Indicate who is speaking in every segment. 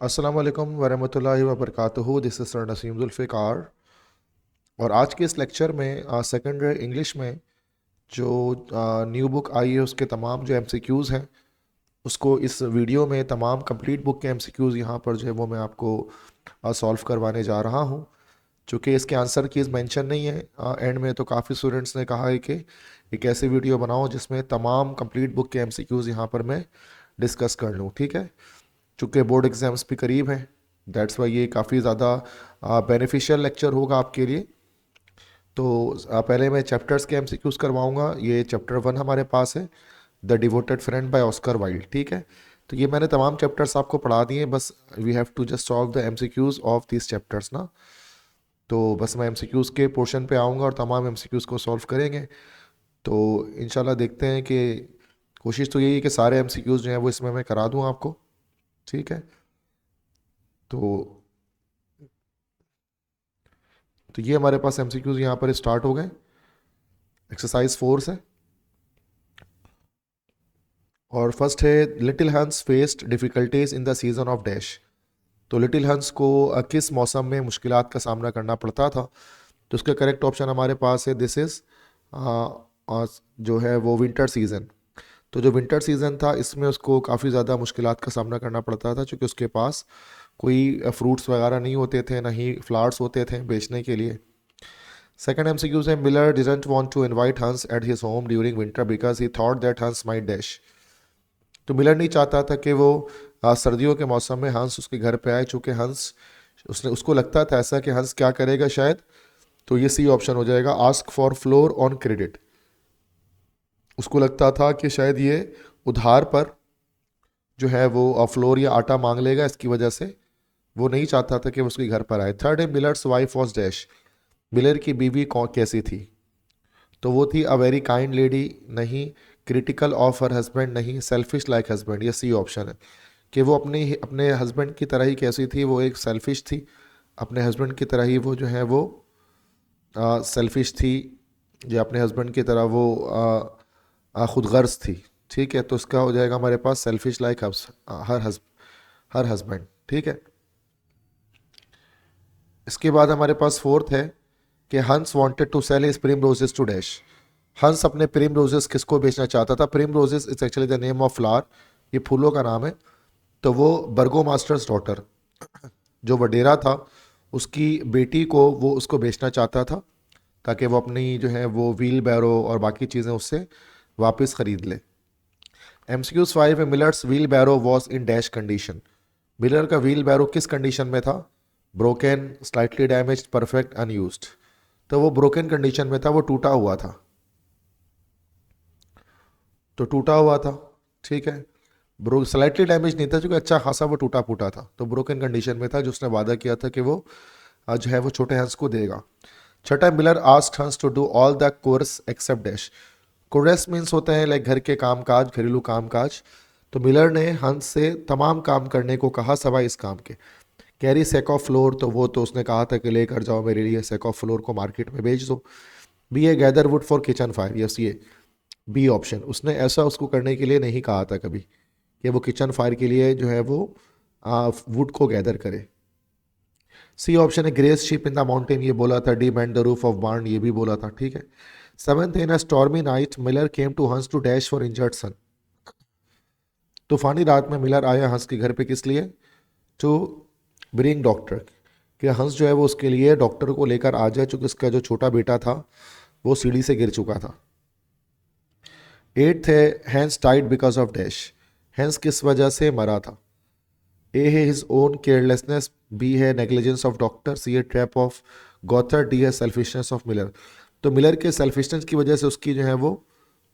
Speaker 1: अस्सलाम वालेकुम वरहमतुल्लाहि वबरकातुहू। This is sir Naseem Zulfiqar. और आज के इस लेक्चर में सेकंड इंग्लिश में जो न्यू बुक आई है उसके तमाम जो एमसीक्यूज़ हैं उसको इस वीडियो में तमाम कंप्लीट बुक के एमसीक्यूज़ यहाँ पर जो है वो मैं आपको सॉल्व करवाने जा रहा हूँ। चूँकि इसके आंसर कीज़ मेंशन नहीं है एंड में, तो काफ़ी स्टूडेंट्स ने कहा है कि एक ऐसी वीडियो बनाओ जिसमें तमाम कंप्लीट बुक के एमसीक्यूज़ यहाँ पर मैं डिस्कस कर लूँ। ठीक है, चूँकि बोर्ड एग्ज़ाम्स भी करीब हैं, दैट्स वाई ये काफ़ी ज़्यादा बेनिफिशियल लेक्चर होगा आपके लिए। तो पहले मैं चैप्टर्स के एमसीक्यूज़ करवाऊंगा। ये चैप्टर 1 हमारे पास है, the devoted friend by Oscar Wilde. ठीक है, तो ये मैंने तमाम चैप्टर्स आपको पढ़ा दिए, बस we have to just solve the MCQs of this chapters ना। तो बस मैं एमसीक्यूज़ के पोर्शन पे आऊँगा और तमाम एमसीक्यूज़ को सॉल्व करेंगे। तो इंशाल्लाह देखते हैं कि कोशिश तो यही है कि सारे एमसीक्यूज़ जो हैं वो इसमें मैं करा दूँ आपको। ठीक है, तो ये हमारे पास एमसीक्यूज़ यहाँ पर स्टार्ट हो गए। एक्सरसाइज 4 से, और फर्स्ट है लिटिल हंस faced difficulties in the season off dash. तो लिटिल हंस को किस मौसम में मुश्किलात का सामना करना पड़ता था? तो उसका करेक्ट ऑप्शन हमारे पास है दिस इज़ जो है वो विंटर सीज़न। तो जो विंटर सीज़न था इसमें उसको काफ़ी ज़्यादा मुश्किलात का सामना करना पड़ता था, क्योंकि उसके पास कोई फ्रूट्स वगैरह नहीं होते थे, ना ही फ्लावर्स होते थे बेचने के लिए। सेकंड एमसीक्यूज है Miller didn't want to invite Hans at his home during winter because he thought that Hans might dash. तो मिलर नहीं चाहता था कि वो सर्दियों के मौसम में हंस उसके घर पे आए, चूँकि हंस उसको लगता था ऐसा कि हंस क्या करेगा शायद। तो ये सी ऑप्शन हो जाएगा, ask for floor on credit. उसको लगता था कि शायद ये उधार पर जो है वो फ्लोर या आटा मांग लेगा, इसकी वजह से वो नहीं चाहता था कि वो उसके घर पर आए। थर्ड है millers wife was dash. Miller की बीवी कैसी थी? तो वो थी अ वेरी काइंड लेडी नहीं, क्रिटिकल ऑफ हर हस्बैंड नहीं, सेल्फिश लाइक हस्बैंड। ये सी ऑप्शन है कि वो अपने हस्बैंड की तरह ही कैसी थी, वो एक सेल्फिश थी, अपने हस्बैंड की तरह ही वो जो है वो सेल्फिश थी, या अपने हस्बैंड की तरह वो खुद गर्ज थी। ठीक है, तो इसका हो जाएगा हमारे पास सेल्फिश लाइक हर हस्बैंड। ठीक है, इसके बाद हमारे पास फोर्थ है कि Hans wanted to sell his primroses to dash. Hans अपने प्रिम रोजेस किसको बेचना चाहता था? Primroses is actually the name of flower, ये फूलों का नाम है। तो वो बर्गो मास्टर्स डॉटर, जो वडेरा था उसकी बेटी को वो उसको बेचना चाहता था, ताकि वो अपनी जो है वो व्हील बैरो और बाकी चीज़ें उससे वापस ख़रीद ले। एमसीक्यूज 5 में Miller's wheelbarrow was in dash condition. Miller का व्हील बैरो किस कंडीशन में था? Broken, slightly damaged, perfect, unused. तो वो ब्रोकन कंडीशन में था, वो टूटा हुआ था। तो टूटा हुआ था, ठीक है, ब्रो स्लाइटली डैमेज नहीं था, क्योंकि अच्छा खासा वो टूटा फूटा था। तो ब्रोकन कंडीशन में था, जो उसने वादा किया था कि वो जो है वो छोटे हंस को देगा। छठा, Miller asked Hans to do all the chores except dash. Chores means होते हैं लाइक घर के काम काज, घरेलू काम काज। तो मिलर ने हंस से तमाम काम करने को कहा सवाई इस काम के। कैरी सेक ऑफ फ्लोर, तो वो तो उसने कहा था कि लेकर जाओ मेरे लिए सेक ऑफ फ्लोर को, मार्केट में बेच दो। B a gather wood for kitchen fire, yes ये बी ऑप्शन। उसने ऐसा उसको करने के लिए नहीं कहा था कभी कि वो किचन फायर के लिए जो है वो वुड को गैदर करे। सी ऑप्शन है graze sheep in the mountain, ये बोला था। D bend the roof of barn, ये भी बोला था। ठीक है, seventh, in a stormy night Miller came to Hans to dash for injured son. तूफानी रात में मिलर आया हंस के घर पे किस लिए? टू ब्रिंग डॉक्टर, कि हंस जो है वो उसके लिए डॉक्टर को लेकर आ जाए, चूँकि उसका जो छोटा बेटा था वो सीढ़ी से गिर चुका था। एट्थ है Hans died because of dash. Hans किस वजह से मरा था? ए है हिज ओन केयरलेसनेस, बी है नेग्लिजेंस ऑफ डॉक्टर, सी है ट्रैप ऑफ गॉथर, डी है सेल्फिशनेस ऑफ मिलर। तो मिलर के सेल्फिशनेस की वजह से उसकी जो है वो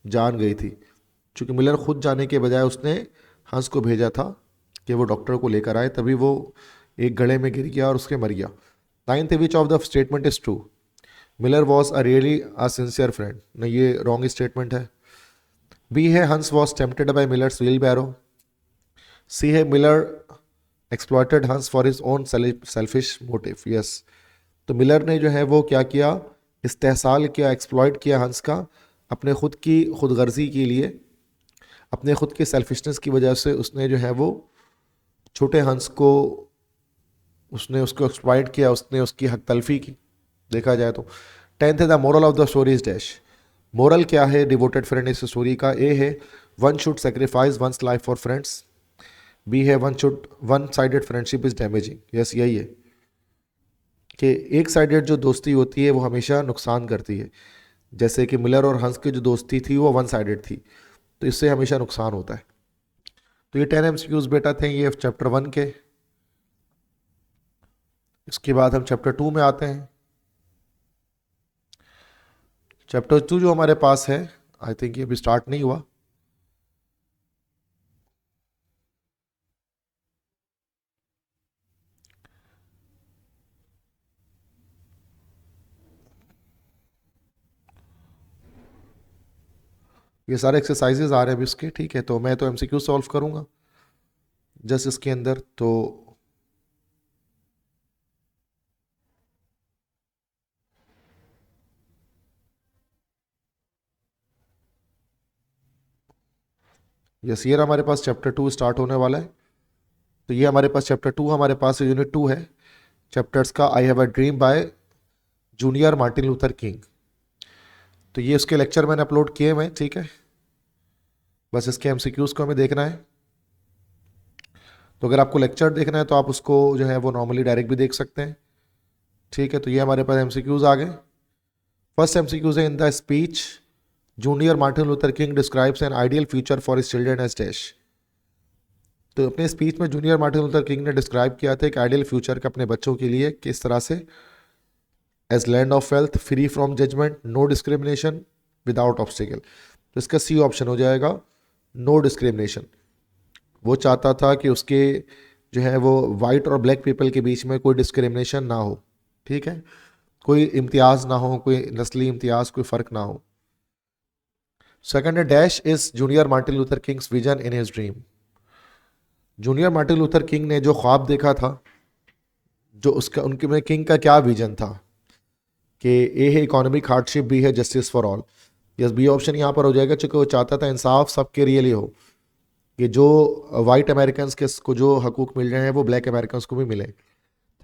Speaker 1: जान गई थी, क्योंकि मिलर खुद जाने के बजाय उसने हंस को भेजा था कि वो डॉक्टर को लेकर आए, तभी वो एक गड्ढे में गिर गया और उसके मर गया। Ninth, which of the statement is true? Miller was a really a sincere friend, नहीं ये रॉन्ग स्टेटमेंट है। बी है Hans was tempted by Miller's wheelbarrow. C है Miller exploited Hans for his own selfish motive, yes. तो Miller ने जो है वो क्या किया? इस्तेहसाल किया, एक्सप्लॉयट किया हंस का अपने खुद की खुदगर्जी के लिए, अपने खुद के सेल्फिशनेस की वजह से उसने जो है वो छोटे हंस को उसने उसको एक्सप्लॉइट किया, उसने उसकी हक तलफी की, देखा जाए तो। 10th है the moral of the story is dash. Moral क्या है डिवोटेड फ्रेंड इस स्टोरी का? ए है one should sacrifice one's life for friends. B है one sided friendship is damaging. Yes, यही है कि एक साइडेड जो दोस्ती होती है वो हमेशा नुकसान करती है। जैसे कि मिलर और हंस की जो दोस्ती थी वो वन साइडेड थी, तो इससे हमेशा नुकसान होता है। तो ये 10 MCQs बेटा थे ये चैप्टर 1 के। इसके बाद हम चैप्टर 2 में आते हैं। चैप्टर 2 जो हमारे पास है, आई थिंक ये अभी स्टार्ट नहीं हुआ। ये सारे एक्सरसाइजेज आ रहे हैं अभी इसके, ठीक है। तो मैं तो MCQ सॉल्व करूंगा जस्ट इसके अंदर। तो यस, ये हमारे पास चैप्टर 2 स्टार्ट होने वाला है। तो ये हमारे पास चैप्टर 2 हमारे पास यूनिट 2 है चैप्टर्स का I have a dream by junior Martin Luther King. तो ये उसके लेक्चर मैंने अपलोड किए हुए हैं, ठीक है। बस इसके MCQs को हमें देखना है। तो अगर आपको लेक्चर देखना है तो आप उसको जो है वो नॉर्मली डायरेक्ट भी देख सकते हैं, ठीक है। तो ये हमारे पास MCQs आ गए। फर्स्ट MCQs है in the speech junior Martin Luther King describes an ideal future for his children as dash. तो अपने स्पीच में जूनियर मार्टिन लूथर किंग ने डिस्क्राइब किया था एक आइडियल फ्यूचर का अपने बच्चों के लिए किस तरह से। As land of wealth, free from judgement, no discrimination, without obstacle. तो इसका सी ऑप्शन हो जाएगा, नो डिस्क्रिमिनेशन। वो चाहता था कि उसके जो है वो वाइट और ब्लैक पीपल के बीच में कोई डिस्क्रिमिनेशन ना हो, ठीक है। कोई इम्तियाज़ ना हो, कोई नस्ली इम्तियाज़, कोई फ़र्क ना हो। सेकंड है dash is junior Martin Luther Kings vision in his dream. Junior Martin Luther King ने जो ख्वाब देखा था, जो उसका उनके में किंग का क्या विजन था कि ए है इकोनॉमिक हार्डशिप, बी है justice for all. Yes, B option यहाँ पर हो जाएगा, चूंकि वो चाहता था इंसाफ सबके लिए हो, कि जो वाइट अमेरिकन के को जो हकूक मिल रहे हैं वो ब्लैक अमेरिकन को भी मिले।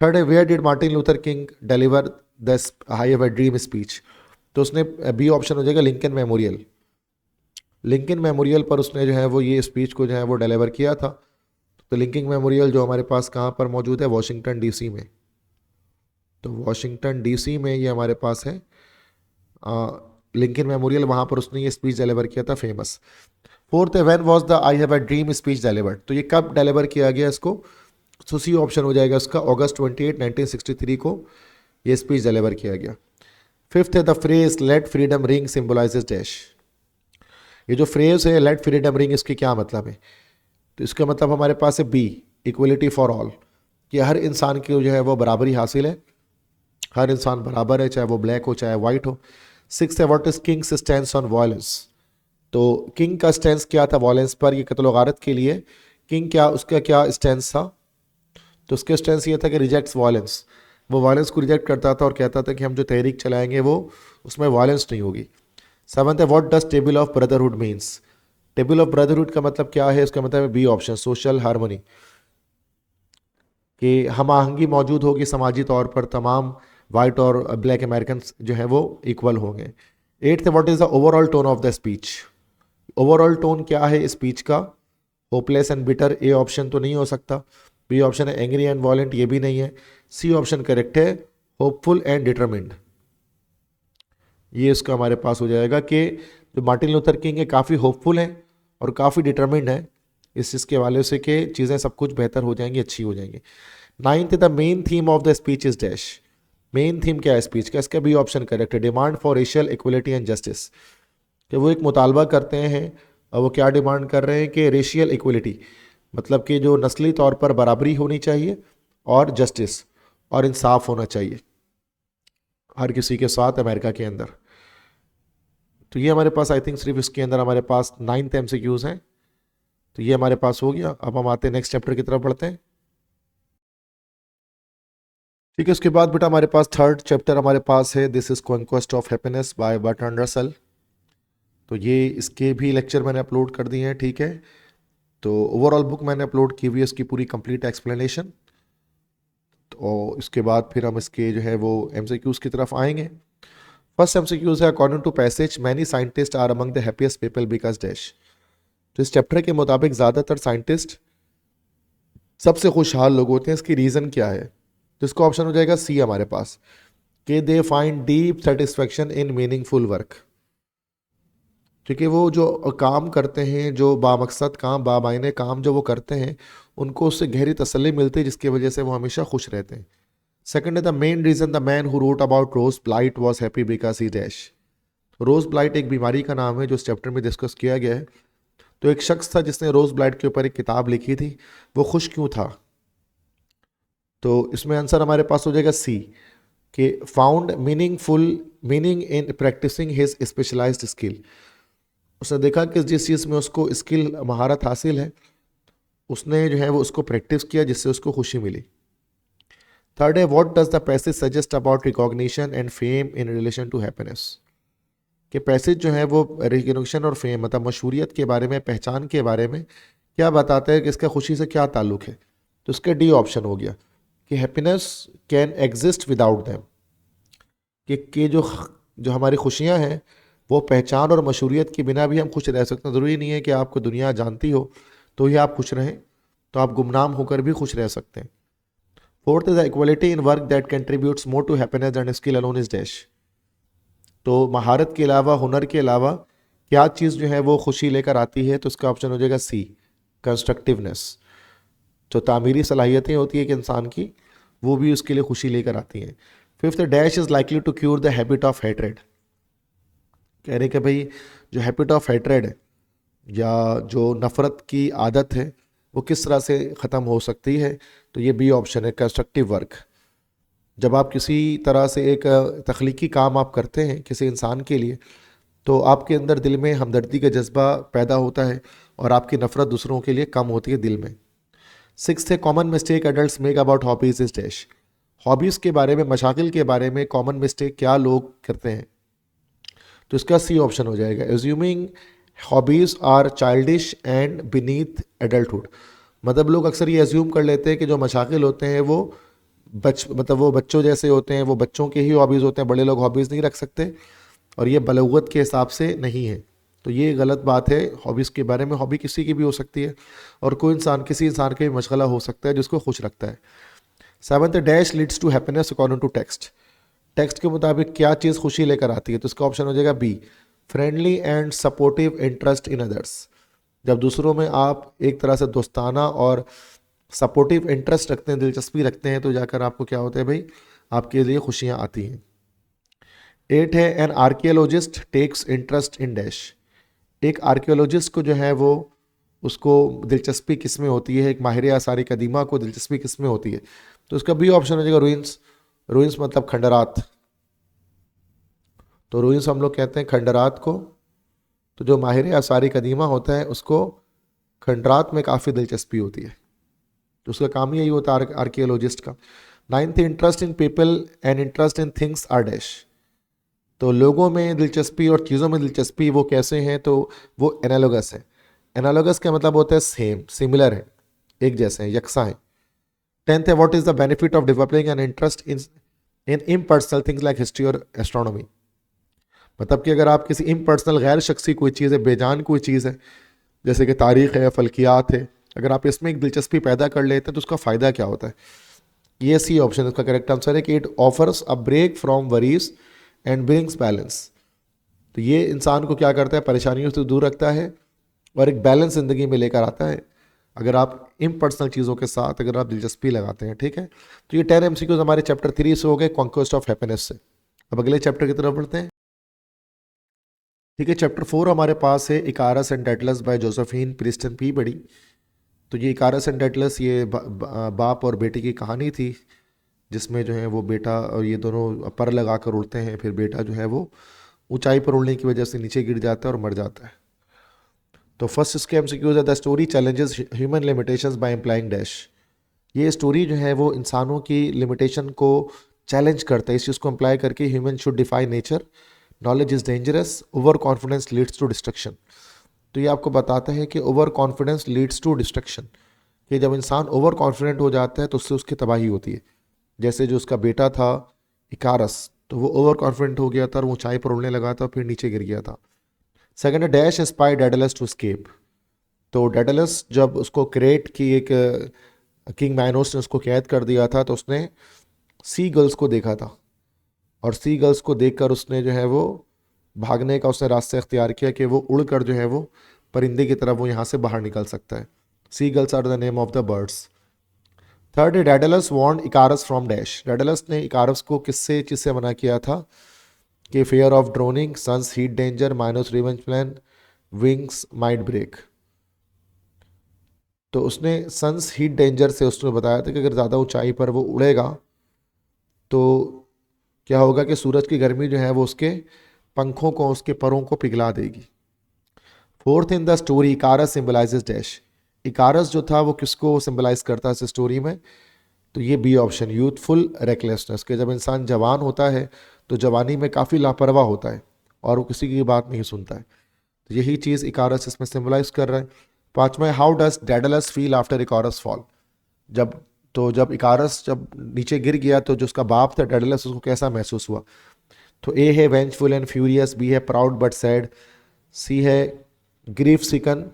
Speaker 1: थर्ड है where did Martin Luther King deliver the I have a dream speech. तो उसने बी ऑप्शन हो जाएगा लिंकन मेमोरियल। लिंकन मेमोरियल पर उसने जो है वो ये स्पीच को जो है वो डिलीवर किया था। तो लिंकन मेमोरियल जो हमारे पास कहाँ पर मौजूद है, वॉशिंगटन DC में। तो वॉशिंगटन DC में ये हमारे पास है लिंकन मेमोरियल, वहाँ पर उसने ये स्पीच डिलीवर किया था, फेमस। फोर्थ है when was the I have a dream speech delivered. तो ये कब डिलीवर किया गया इसको? तो सी ऑप्शन हो जाएगा उसका, अगस्त 28, 1963 को ये स्पीच डिलीवर किया गया। फिफ्थ है the phrase let freedom ring symbolises dash. ये जो फ्रेज है लेट फ्रीडम रिंग, इसकी क्या मतलब है? तो इसका मतलब हमारे पास है बी, इक्वलिटी फॉर ऑल, कि हर इंसान की जो है वो बराबरी हासिल है, हर इंसान बराबर है, चाहे वो ब्लैक हो चाहे वाइट हो। सिक्स है what is Kings stance on violence. तो किंग का स्टैंस क्या था वायलेंस पर, ये कत्ल गारत के लिए किंग क्या उसका क्या स्टैंस था? तो उसके स्टैंस ये था कि रिजेक्ट्स वायलेंस। वो वायलेंस को रिजेक्ट करता था और कहता था कि हम जो तहरीक चलाएंगे वो उसमें वायलेंस नहीं होगी। सेवंथ है what does table of brotherhood means. Table of brotherhood का मतलब क्या है? इसका मतलब है बी ऑप्शन, सोशल हार्मनी, कि हम आहंगी मौजूद होगी समाजी तौर पर, तमाम वाइट और ब्लैक अमेरिकन जो है वो इक्वल होंगे। Eighth what is the overall tone of the speech. Overall tone क्या है स्पीच का? Hopeless and bitter, A option तो नहीं हो सकता। बी ऑप्शन है एंग्री एंड वॉलेंट, ये भी नहीं है। सी ऑप्शन करेक्ट है, होपफुल एंड डिटरमिन्ड। ये इसका हमारे पास हो जाएगा कि जो मार्टिन लूथर किंग है काफ़ी होपफुल हैं और काफ़ी डिटरमिन्ड है इस चीज़ के हवाले से कि चीज़ें सब कुछ बेहतर हो जाएंगी, अच्छी हो जाएंगी। Ninth the main theme of the speech is dash. Main theme क्या है स्पीच का? इसका भी ऑप्शन करेक्ट है, demand for racial equality and justice. कि वो एक मुतालबा करते हैं और वो क्या डिमांड कर रहे हैं कि रेशियल इक्वलिटी, मतलब कि जो नस्ली तौर पर बराबरी होनी चाहिए, और जस्टिस और इंसाफ होना चाहिए हर किसी के साथ अमेरिका के अंदर। तो ये हमारे पास आई थिंक सिर्फ इसके अंदर हमारे पास 9th MCQs हैं। तो ये हमारे पास हो गया। अब हम आते हैं नेक्स्ट चैप्टर की तरफ बढ़ते हैं, ठीक है। उसके बाद बेटा हमारे पास थर्ड चैप्टर हमारे पास है this is conquest of happiness bye Bertrand Russell. तो ये इसके भी लेक्चर मैंने अपलोड कर दिए हैं, ठीक है। तो ओवरऑल बुक मैंने अपलोड की हुई है, इसकी पूरी कंप्लीट एक्सप्लेनेशन। तो इसके बाद फिर हम इसके जो है वो एमसीक्यूज की तरफ आएंगे। फर्स्ट एमसीक्यूज है, according to passage many scientist are among the happiest people because dash. तो इस चैप्टर के मुताबिक ज़्यादातर साइंटिस्ट सबसे खुशहाल लोग होते हैं, इसकी रीज़न क्या है? तो इसका ऑप्शन हो जाएगा सी हमारे पास, कि they find deep satisfaction in meaningful work. क्योंकि वो जो काम करते हैं, जो बामकसद काम, बामायने काम जो वो करते हैं, उनको उससे गहरी तसल्ली मिलती है, जिसकी वजह से वो हमेशा खुश रहते हैं। सेकंड है, the main reason the man who wrote about rose blight was happy because he dash. Rose blight एक बीमारी का नाम है जो इस चैप्टर में डिस्कस किया गया है। तो एक शख्स था जिसने रोज ब्लाइट के ऊपर एक किताब लिखी थी, वो खुश क्यों था? तो इसमें आंसर हमारे पास हो जाएगा सी, कि found meaningful meaning in practising his specialised skill. उसने देखा कि जिस चीज़ में उसको स्किल महारत हासिल है, उसने जो है वो उसको प्रैक्टिस किया, जिससे उसको खुशी मिली। थर्ड है, what does the passage suggest about recognition and fame in relation to happiness. कि पैसेज जो है वो रिकॉग्निशन और फेम, मतलब मशहूरियत के बारे में, पहचान के बारे में क्या बताता है कि इसका खुशी से क्या ताल्लुक है? तो इसका डी ऑप्शन हो गया कि happiness can exist without them. कि जो हमारी खुशियाँ हैं वो पहचान और मशहूरियत के बिना भी हम खुश रह सकते हैं। ज़रूरी नहीं है कि आपको दुनिया जानती हो तो ही आप खुश रहें, तो आप गुमनाम होकर भी खुश रह सकते हैं। Fourth is the equality in work that contributes more to happiness and skill alone is dash. तो महारत के अलावा, हुनर के अलावा क्या चीज़ जो है वो खुशी लेकर आती है? तो इसका ऑप्शन हो जाएगा सी, कंस्ट्रक्टिवनेस। जो तामीरी सलाहियतें होती है कि इंसान की, वो भी उसके लिए खुशी लेकर आती हैं। Fifth, dash is likely to cure the habit of hatred. कह रहे कि भाई जो हैबिट ऑफ हेट्रेड है, या जो नफ़रत की आदत है, वो किस तरह से ख़त्म हो सकती है? तो ये बी ऑप्शन है, कंस्ट्रक्टिव वर्क। जब आप किसी तरह से एक तख्लीकी काम आप करते हैं किसी इंसान के लिए, तो आपके अंदर दिल में हमदर्दी का जज्बा पैदा होता है और आपकी नफ़रत दूसरों के लिए कम होती है दिल में। सिक्स्थ है, common mistake adults make about hobbies is dash. Hobbies के बारे में, मशागिल के बारे में कॉमन मिस्टेक क्या लोग करते हैं? तो इसका सी ऑप्शन हो जाएगा, assuming hobbies are childish and beneath adulthood. मतलब लोग अक्सर ये एज्यूम कर लेते हैं कि जो मशागिल होते हैं वो वो बच्चों जैसे होते हैं, वो बच्चों के ही हॉबीज़ होते हैं, बड़े लोग हॉबीज़ नहीं रख सकते, और ये बलूगत के हिसाब से नहीं है। तो ये गलत बात है। हॉबीज़ के बारे में, हॉबी किसी की भी हो सकती है, और कोई इंसान किसी इंसान का भी मशगला हो सकता है जिसको खुश रखता है। Seventh, dash leads to happiness according to text. Text के मुताबिक क्या चीज़ खुशी लेकर आती है? तो इसका ऑप्शन हो जाएगा B, friendly and supportive interest in others. जब दूसरों में आप एक तरह से दोस्ताना और सपोर्टिव इंटरेस्ट रखते हैं, दिलचस्पी रखते हैं, तो जाकर आपको क्या होता है भाई, आपके लिए खुशियाँ आती हैं। 8 है, an archaeologist takes interest in dash. एक आर्कियोलॉजिस्ट को जो है वो, उसको दिलचस्पी किस में होती है? एक माहिर आसारी कदीमा को दिलचस्पी किस में होती है? तो इसका बी ऑप्शन हो जाएगा, रूइंस। रूइंस मतलब खंडरात। तो रूइंस हम लोग कहते हैं खंडरात को। तो जो माहिर आसारी कदीमा होता है उसको खंडरात में काफ़ी दिलचस्पी होती है, तो उसका काम ही यही होता है आर्कियोलॉजिस्ट का। 9th, interest in people and interest in things are dash. तो लोगों में दिलचस्पी और चीज़ों में दिलचस्पी वो कैसे हैं? तो वो एनालोगस है। एनालोगस का मतलब होता है सेम, सिमिलर है, एक जैसे हैं, यकसा हैं। 10th है, what is the benefit of developing an interest in impersonal things like history और एस्ट्रोनॉमी। मतलब कि अगर आप किसी इम्पर्सनल गैर शख्सी कोई चीज़ है, बेजान कोई चीज़ है, जैसे कि तारीख़ है, फल्कियात है, अगर आप इसमें एक दिलचस्पी पैदा कर लेते हैं तो उसका फ़ायदा क्या होता है? ये सी ऑप्शन इसका करेक्ट आंसर है, कि it offers a break from worries and brings balance. तो ये इंसान को क्या करता है? परेशानियों से दूर रखता है और एक बैलेंस ज़िंदगी में लेकर आता है, अगर आप इम्पर्सनल चीज़ों के साथ अगर आप दिलचस्पी लगाते हैं। ठीक है, तो ये 10 MCQs हमारे चैप्टर 3 से हो गए, कॉन्क्वेस्ट ऑफ हैप्पीनेस से। अब अगले चैप्टर की तरफ बढ़ते हैं। ठीक है, चैप्टर 4 हमारे पास है, Icarus and Daedalus by Josephine Preston Peabody. तो ये इकारस एंड डेडलस, ये बाप और बेटे की कहानी थी, जिसमें जो है वो बेटा और ये दोनों पर लगा कर उड़ते हैं, फिर बेटा जो है वो ऊंचाई पर उड़ने की वजह से नीचे गिर जाता है और मर जाता है। तो फर्स्ट इसके एमसीक्यूज है, the story challenges human limitations by implying dash. ये स्टोरी जो है वो इंसानों की लिमिटेशन को चैलेंज करता है, इस चीज़ को अप्लाई करके, human should defy nature, knowledge is dangerous, over confidence leads to destruction. तो ये आपको बताता है कि over confidence leads to destruction, कि जब इंसान ओवर कॉन्फिडेंट हो जाता है तो उससे उसकी तबाही होती है। जैसे जो उसका बेटा था इकारस, तो वो ओवर कॉन्फिडेंट हो गया था और ऊंचाई पर उड़ने लगा था, फिर नीचे गिर गया था। सेकंड है dash inspire Daedalus to escape। तो डेडलस जब उसको क्रेट की एक किंग माइनोस ने उसको कैद कर दिया था, तो उसने सी गर्ल्स को देखा था, और सी गर्ल्स को देखकर उसने जो है वो भागने का उसने रास्ता इख्तियार किया कि वो उड़कर जो है वो परिंदे की तरफ वो यहाँ से बाहर निकल सकता है। C girls are the name of the birds. Third है Daedalus warned Icarus from dash. Daedalus ने इकारस को किससे चीज़ से मना किया था कि fear of drowning, sun's heat danger, Minos revenge plan, wings might break. तो उसने सन्स हीट डेंजर से उसने बताया था कि अगर ज़्यादा ऊंचाई पर वो उड़ेगा तो क्या होगा कि सूरज की गर्मी जो है वो उसके पंखों को, उसके परों को पिघला देगी। Fourth in the story इकारस symbolizes dash. इकारस जो था वो किसको सिंबलाइज करता है इस स्टोरी में? तो ये बी ऑप्शन, यूथफुल रेकलेसनेस, के जब इंसान जवान होता है तो जवानी में काफ़ी लापरवाह होता है और वो किसी की बात नहीं सुनता है। तो यही चीज़ इकारस इसमें सिंबलाइज कर रहा है। पांचवा, how does Daedalus feel after इकारस fall. जब इकारस जब नीचे गिर गया तो जो उसका बाप था डेडलस, उसको कैसा महसूस हुआ? तो ए है वेंचफुल एंड फ्यूरियस, बी है प्राउड बट सैड, सी है ग्रीफ सिकन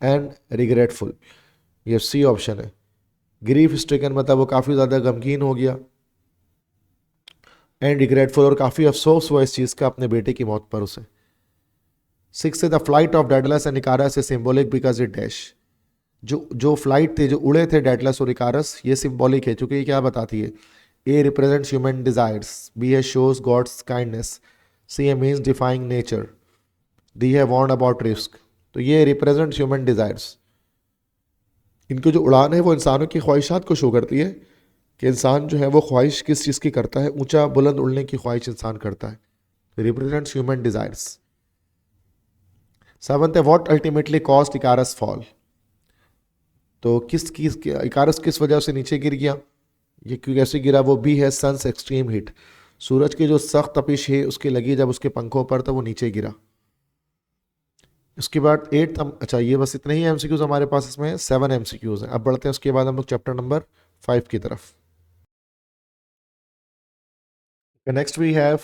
Speaker 1: एंड रिग्रेटफुल। ये सी ऑप्शन है। ग्रीफ स्ट्रिकन मतलब वो काफ़ी ज़्यादा गमगीन हो गया, एंड रिग्रेटफुल और काफ़ी अफसोस हुआ इस चीज़ का अपने बेटे की मौत पर उसे। सिक्स है the flight of Daedalus and इकारस is symbolic because it dash. जो फ्लाइट थे, जो उड़े थे डेडलस और इकारस, ये सिंबॉलिक है क्योंकि ये क्या बताती है? A represents human desires, B है शोज गॉड्स काइंडनेस, सी है मीन्स डिफाइंग नेचर, डी है वार्न अबाउट रिस्क। तो ये रिप्रेजेंट्स ह्यूमन डिजायर्स। इनकी जो उड़ान है वो इंसानों की ख्वाहिशात को शो करती है कि इंसान जो है वो ख्वाहिश किस चीज़ की करता है, ऊंचा बुलंद उड़ने की ख्वाहिश इंसान करता है। Represents human desires. सेवंथ है व्हाट अल्टीमेटली कॉस्ट इकारस फॉल। तो इकारस किस वजह से नीचे गिर गया, ये क्यों कैसे गिरा? वो भी है सन्स एक्सट्रीम हीट, सूरज की जो सख्त तपिश है उसकी लगी जब उसके पंखों पर, तो वो नीचे गिरा। उसके बाद एट्थ, अच्छा ये बस इतने ही एमसीक्यूज हमारे पास, इसमें 7 एमसीक्यूज हैं। अब बढ़ते हैं उसके बाद हम लोग चैप्टर नंबर 5 की तरफ। Next we have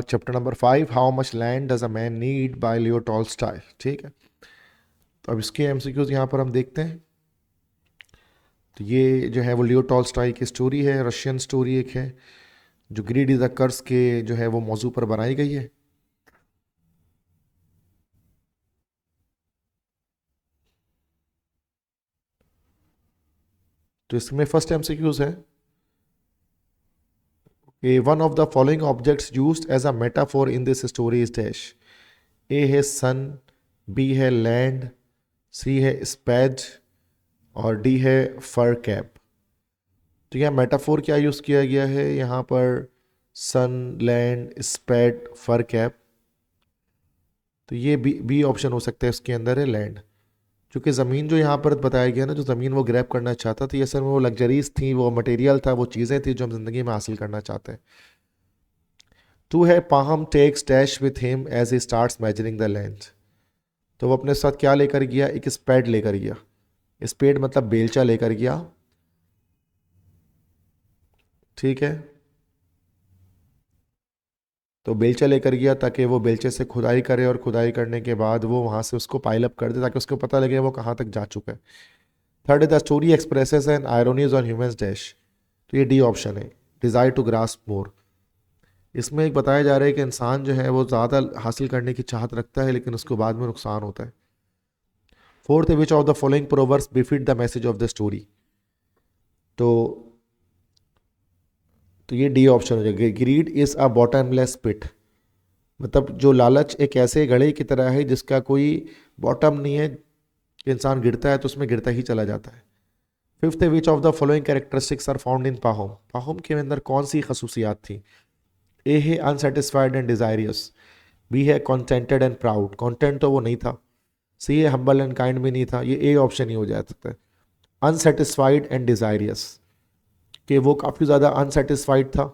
Speaker 1: chapter number 5, how much land does a man need, by Leo Tolstoy. ठीक है, तो अब इसके एमसीक्यूज यहाँ पर हम देखते हैं। तो ये जो है वो लियो टॉल्स्टॉय की स्टोरी है, रशियन स्टोरी एक है, जो ग्रीड इज द कर्स के जो है वो मौजू पर बनाई गई है। तो इसमें फर्स्ट एमसीक्यूज है कि one of the following objects used as a metaphor in this story is dash. A है सन, बी है लैंड, सी है स्पैड, और डी है फर कैप। तो यहाँ मेटाफोर क्या यूज़ किया गया है यहाँ पर? सन, लैंड, स्पैड, फर कैप। तो ये बी ऑप्शन हो सकता है, इसके अंदर है लैंड। क्योंकि ज़मीन जो यहाँ पर बताया गया ना, जो ज़मीन वो ग्रैब करना चाहता था, ये असल में वो लग्जरीज थी, वो मटेरियल था, वो चीज़ें थी जो हम ज़िंदगी में हासिल करना चाहते हैं। टू है Pahom takes dash with him as he starts measuring the length. तो वो अपने साथ क्या लेकर गया? एक स्पैड लेकर गया। स्पेड मतलब बेलचा लेकर गया। ठीक है, तो बेलचा लेकर गया ताकि वो बेलचे से खुदाई करे, और खुदाई करने के बाद वो वहाँ से उसको पाइल अप कर दे ताकि उसको पता लगे वो कहाँ तक जा चुका है। थर्ड है the story expresses an ironies on humans dash. तो ये डी ऑप्शन है, डिज़ायर टू ग्रास्प मोर। इसमें एक बताया जा रहा है कि इंसान जो है वो ज़्यादा हासिल करने की चाहत रखता है, लेकिन उसको बाद में नुकसान होता है। फोर्थ है which of the following proverbs befit the message of the story. तो तो ये डी ऑप्शन हो जाएगा, ग्रीड इज अ बॉटमलेस पिट। मतलब जो लालच एक ऐसे घड़े की तरह है जिसका कोई बॉटम नहीं है, कि इंसान गिरता है तो उसमें गिरता ही चला जाता है। फिफ्थ है which of the following characteristics are found in Pahom. Pahom के अंदर कौन सी खसूसियात थी? ए है अनसेटिस्फाइड एंड डिजायरियस, बी है कॉन्टेंटेड एंड प्राउड, कॉन्टेंट तो वो नहीं था, सी है हम्बल एंड काइंड भी नहीं था, ये ए ऑप्शन ही हो जा सकता है। अनसेटिस्फाइड एंड डिजायरियस, कि वो काफ़ी ज़्यादा अनसेटिस्फाइड था,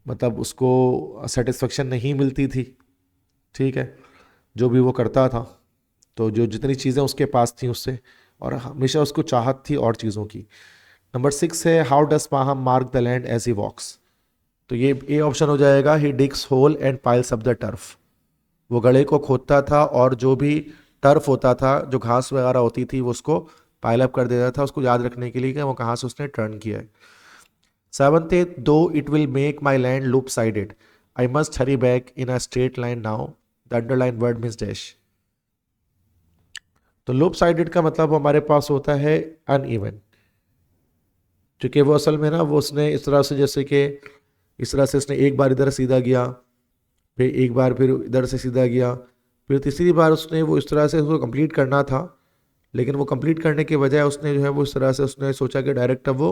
Speaker 1: मतलब उसको सेटिस्फेक्शन नहीं मिलती थी। ठीक है, जो भी वो करता था, तो जो जितनी चीज़ें उसके पास थी उससे, और हमेशा उसको चाहत थी और चीज़ों की। नंबर 6 है how does Pahom mark the land as he walks. तो ये ऑप्शन हो जाएगा he digs hole and piles up the turf. वो गड्ढे को खोदता था और जो भी टर्फ होता था, जो घास वगैरह होती थी, वो उसको पाइल अप कर देता था, उसको याद रखने के लिए कि वो कहाँ से उसने टर्न किया है। 7th है दो it will make my land loop sided I must Hari back in a straight line now the underline word means dash. तो लूप साइडेड का मतलब हमारे पास होता है अनइवन, क्योंकि वो असल में ना वो उसने इस तरह से, जैसे कि इस तरह से उसने एक बार इधर सीधा गया, फिर एक बार फिर इधर से सीधा गया, फिर तीसरी बार उसने वो इस तरह से उसको कंप्लीट करना था, लेकिन वो कंप्लीट करने के बजाय उसने जो है वो इस तरह से उसने सोचा कि डायरेक्ट अब वो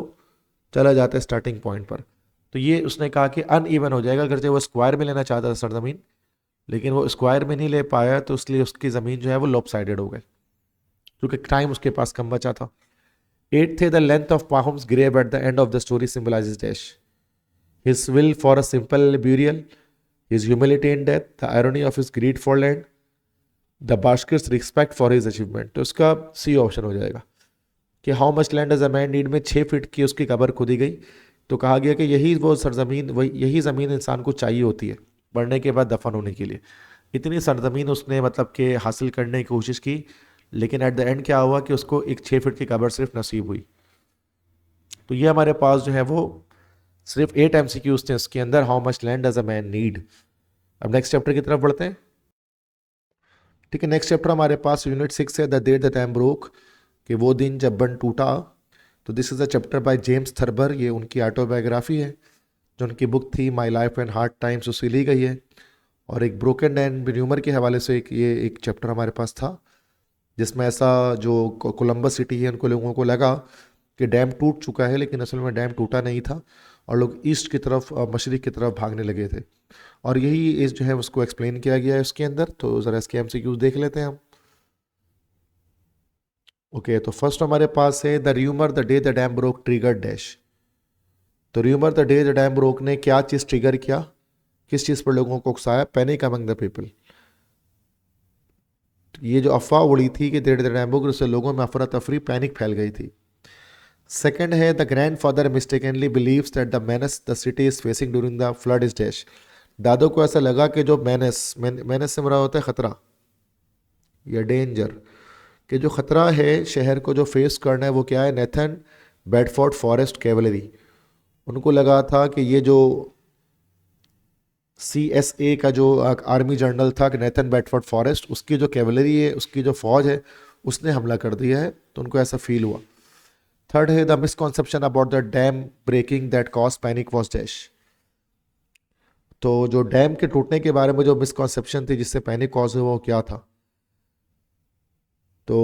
Speaker 1: चला जाता है स्टार्टिंग पॉइंट पर। तो ये उसने कहा कि अनइवन हो जाएगा, अगर वो स्क्वायर में लेना चाहता था सरजमीन, लेकिन वो स्क्वायर में नहीं ले पाया, तो इसलिए उसकी ज़मीन जो है वो लॉप साइडेड हो गई, क्योंकि टाइम उसके पास कम बचा था। 8th थे the length of Pahom's grave at the end of the story symbolises dash his will for a simple burial, his humility in death, the irony of his greed for land, the Bashkir's respect for his achievement। तो इसका C option हो जाएगा कि how much land as a man need में 6 feet की उसकी कब्र खोदी गई। तो कहा गया कि यही वो सरजमीन, वही यही ज़मीन इंसान को चाहिए होती है मरने के बाद दफन होने के लिए। इतनी सरजमीन उसने मतलब कि हासिल करने की कोशिश की, लेकिन एट द एंड क्या हुआ कि उसको एक 6 फीट की कब्र सिर्फ नसीब हुई। तो ये हमारे पास जो है वो सिर्फ 8 MCQs थे उसके अंदर, how much land does a man need. अब नेक्स्ट चैप्टर की तरफ बढ़ते हैं। ठीक है, नेक्स्ट चैप्टर हमारे पास यूनिट 6 है the day the dam broke, कि वो दिन जब बन टूटा। तो this is a chapter by James Thurber, ये उनकी ऑटोबायोग्राफी है, जो उनकी बुक थी my life and hard times, उससे ली गई है। और एक ब्रोकन एंड र्यूमर के हवाले से एक चैप्टर हमारे पास था, जिसमें ऐसा जो कोलंबस सिटी है उनको लोगों को लगा कि डैम टूट चुका है, लेकिन असल में डैम टूटा नहीं था, और लोग ईस्ट की तरफ, मशरिक की तरफ भागने लगे थे। और यही इस जो है उसको एक्सप्लेन किया गया है उसके अंदर। तो ज़रा इसके MCQs देख लेते हैं हम। ओके, तो फर्स्ट हमारे पास है the rumour the day the dam broke trigger dash. तो rumour the day the dam broke ने क्या चीज़ ट्रिगर किया, किस चीज़ पर लोगों को उकसाया, पैनिक अमंग द पीपल। ये जो अफवाह उड़ी थी कि डे द डैम ब्रोक, उससे लोगों में अफरा तफरी, पैनिक फैल गई थी। सेकेंड है the grandfather mistakenly believes that the menace the city is facing during the flood is dash. दादो को ऐसा लगा कि जो मेनस से मरा होता है खतरा या डेंजर, कि जो ख़तरा है शहर को जो फेस करना है वो क्या है, नेथन बेडफोर्ड फॉरेस्ट कैवलरी। उनको लगा था कि ये जो CSA का जो आर्मी जनरल था कि नेथन बेडफोर्ड फॉरेस्ट, उसकी जो कैवलरी है, उसकी जो फौज है, उसने हमला कर दिया है, तो उनको ऐसा फील हुआ। थर्ड है the misconception about the dam breaking that cause panic was dash. तो जो डैम के टूटने के बारे में जो मिसकॉन्सेप्शन थी जिससे पैनिक कॉज हुआ, वो क्या था। तो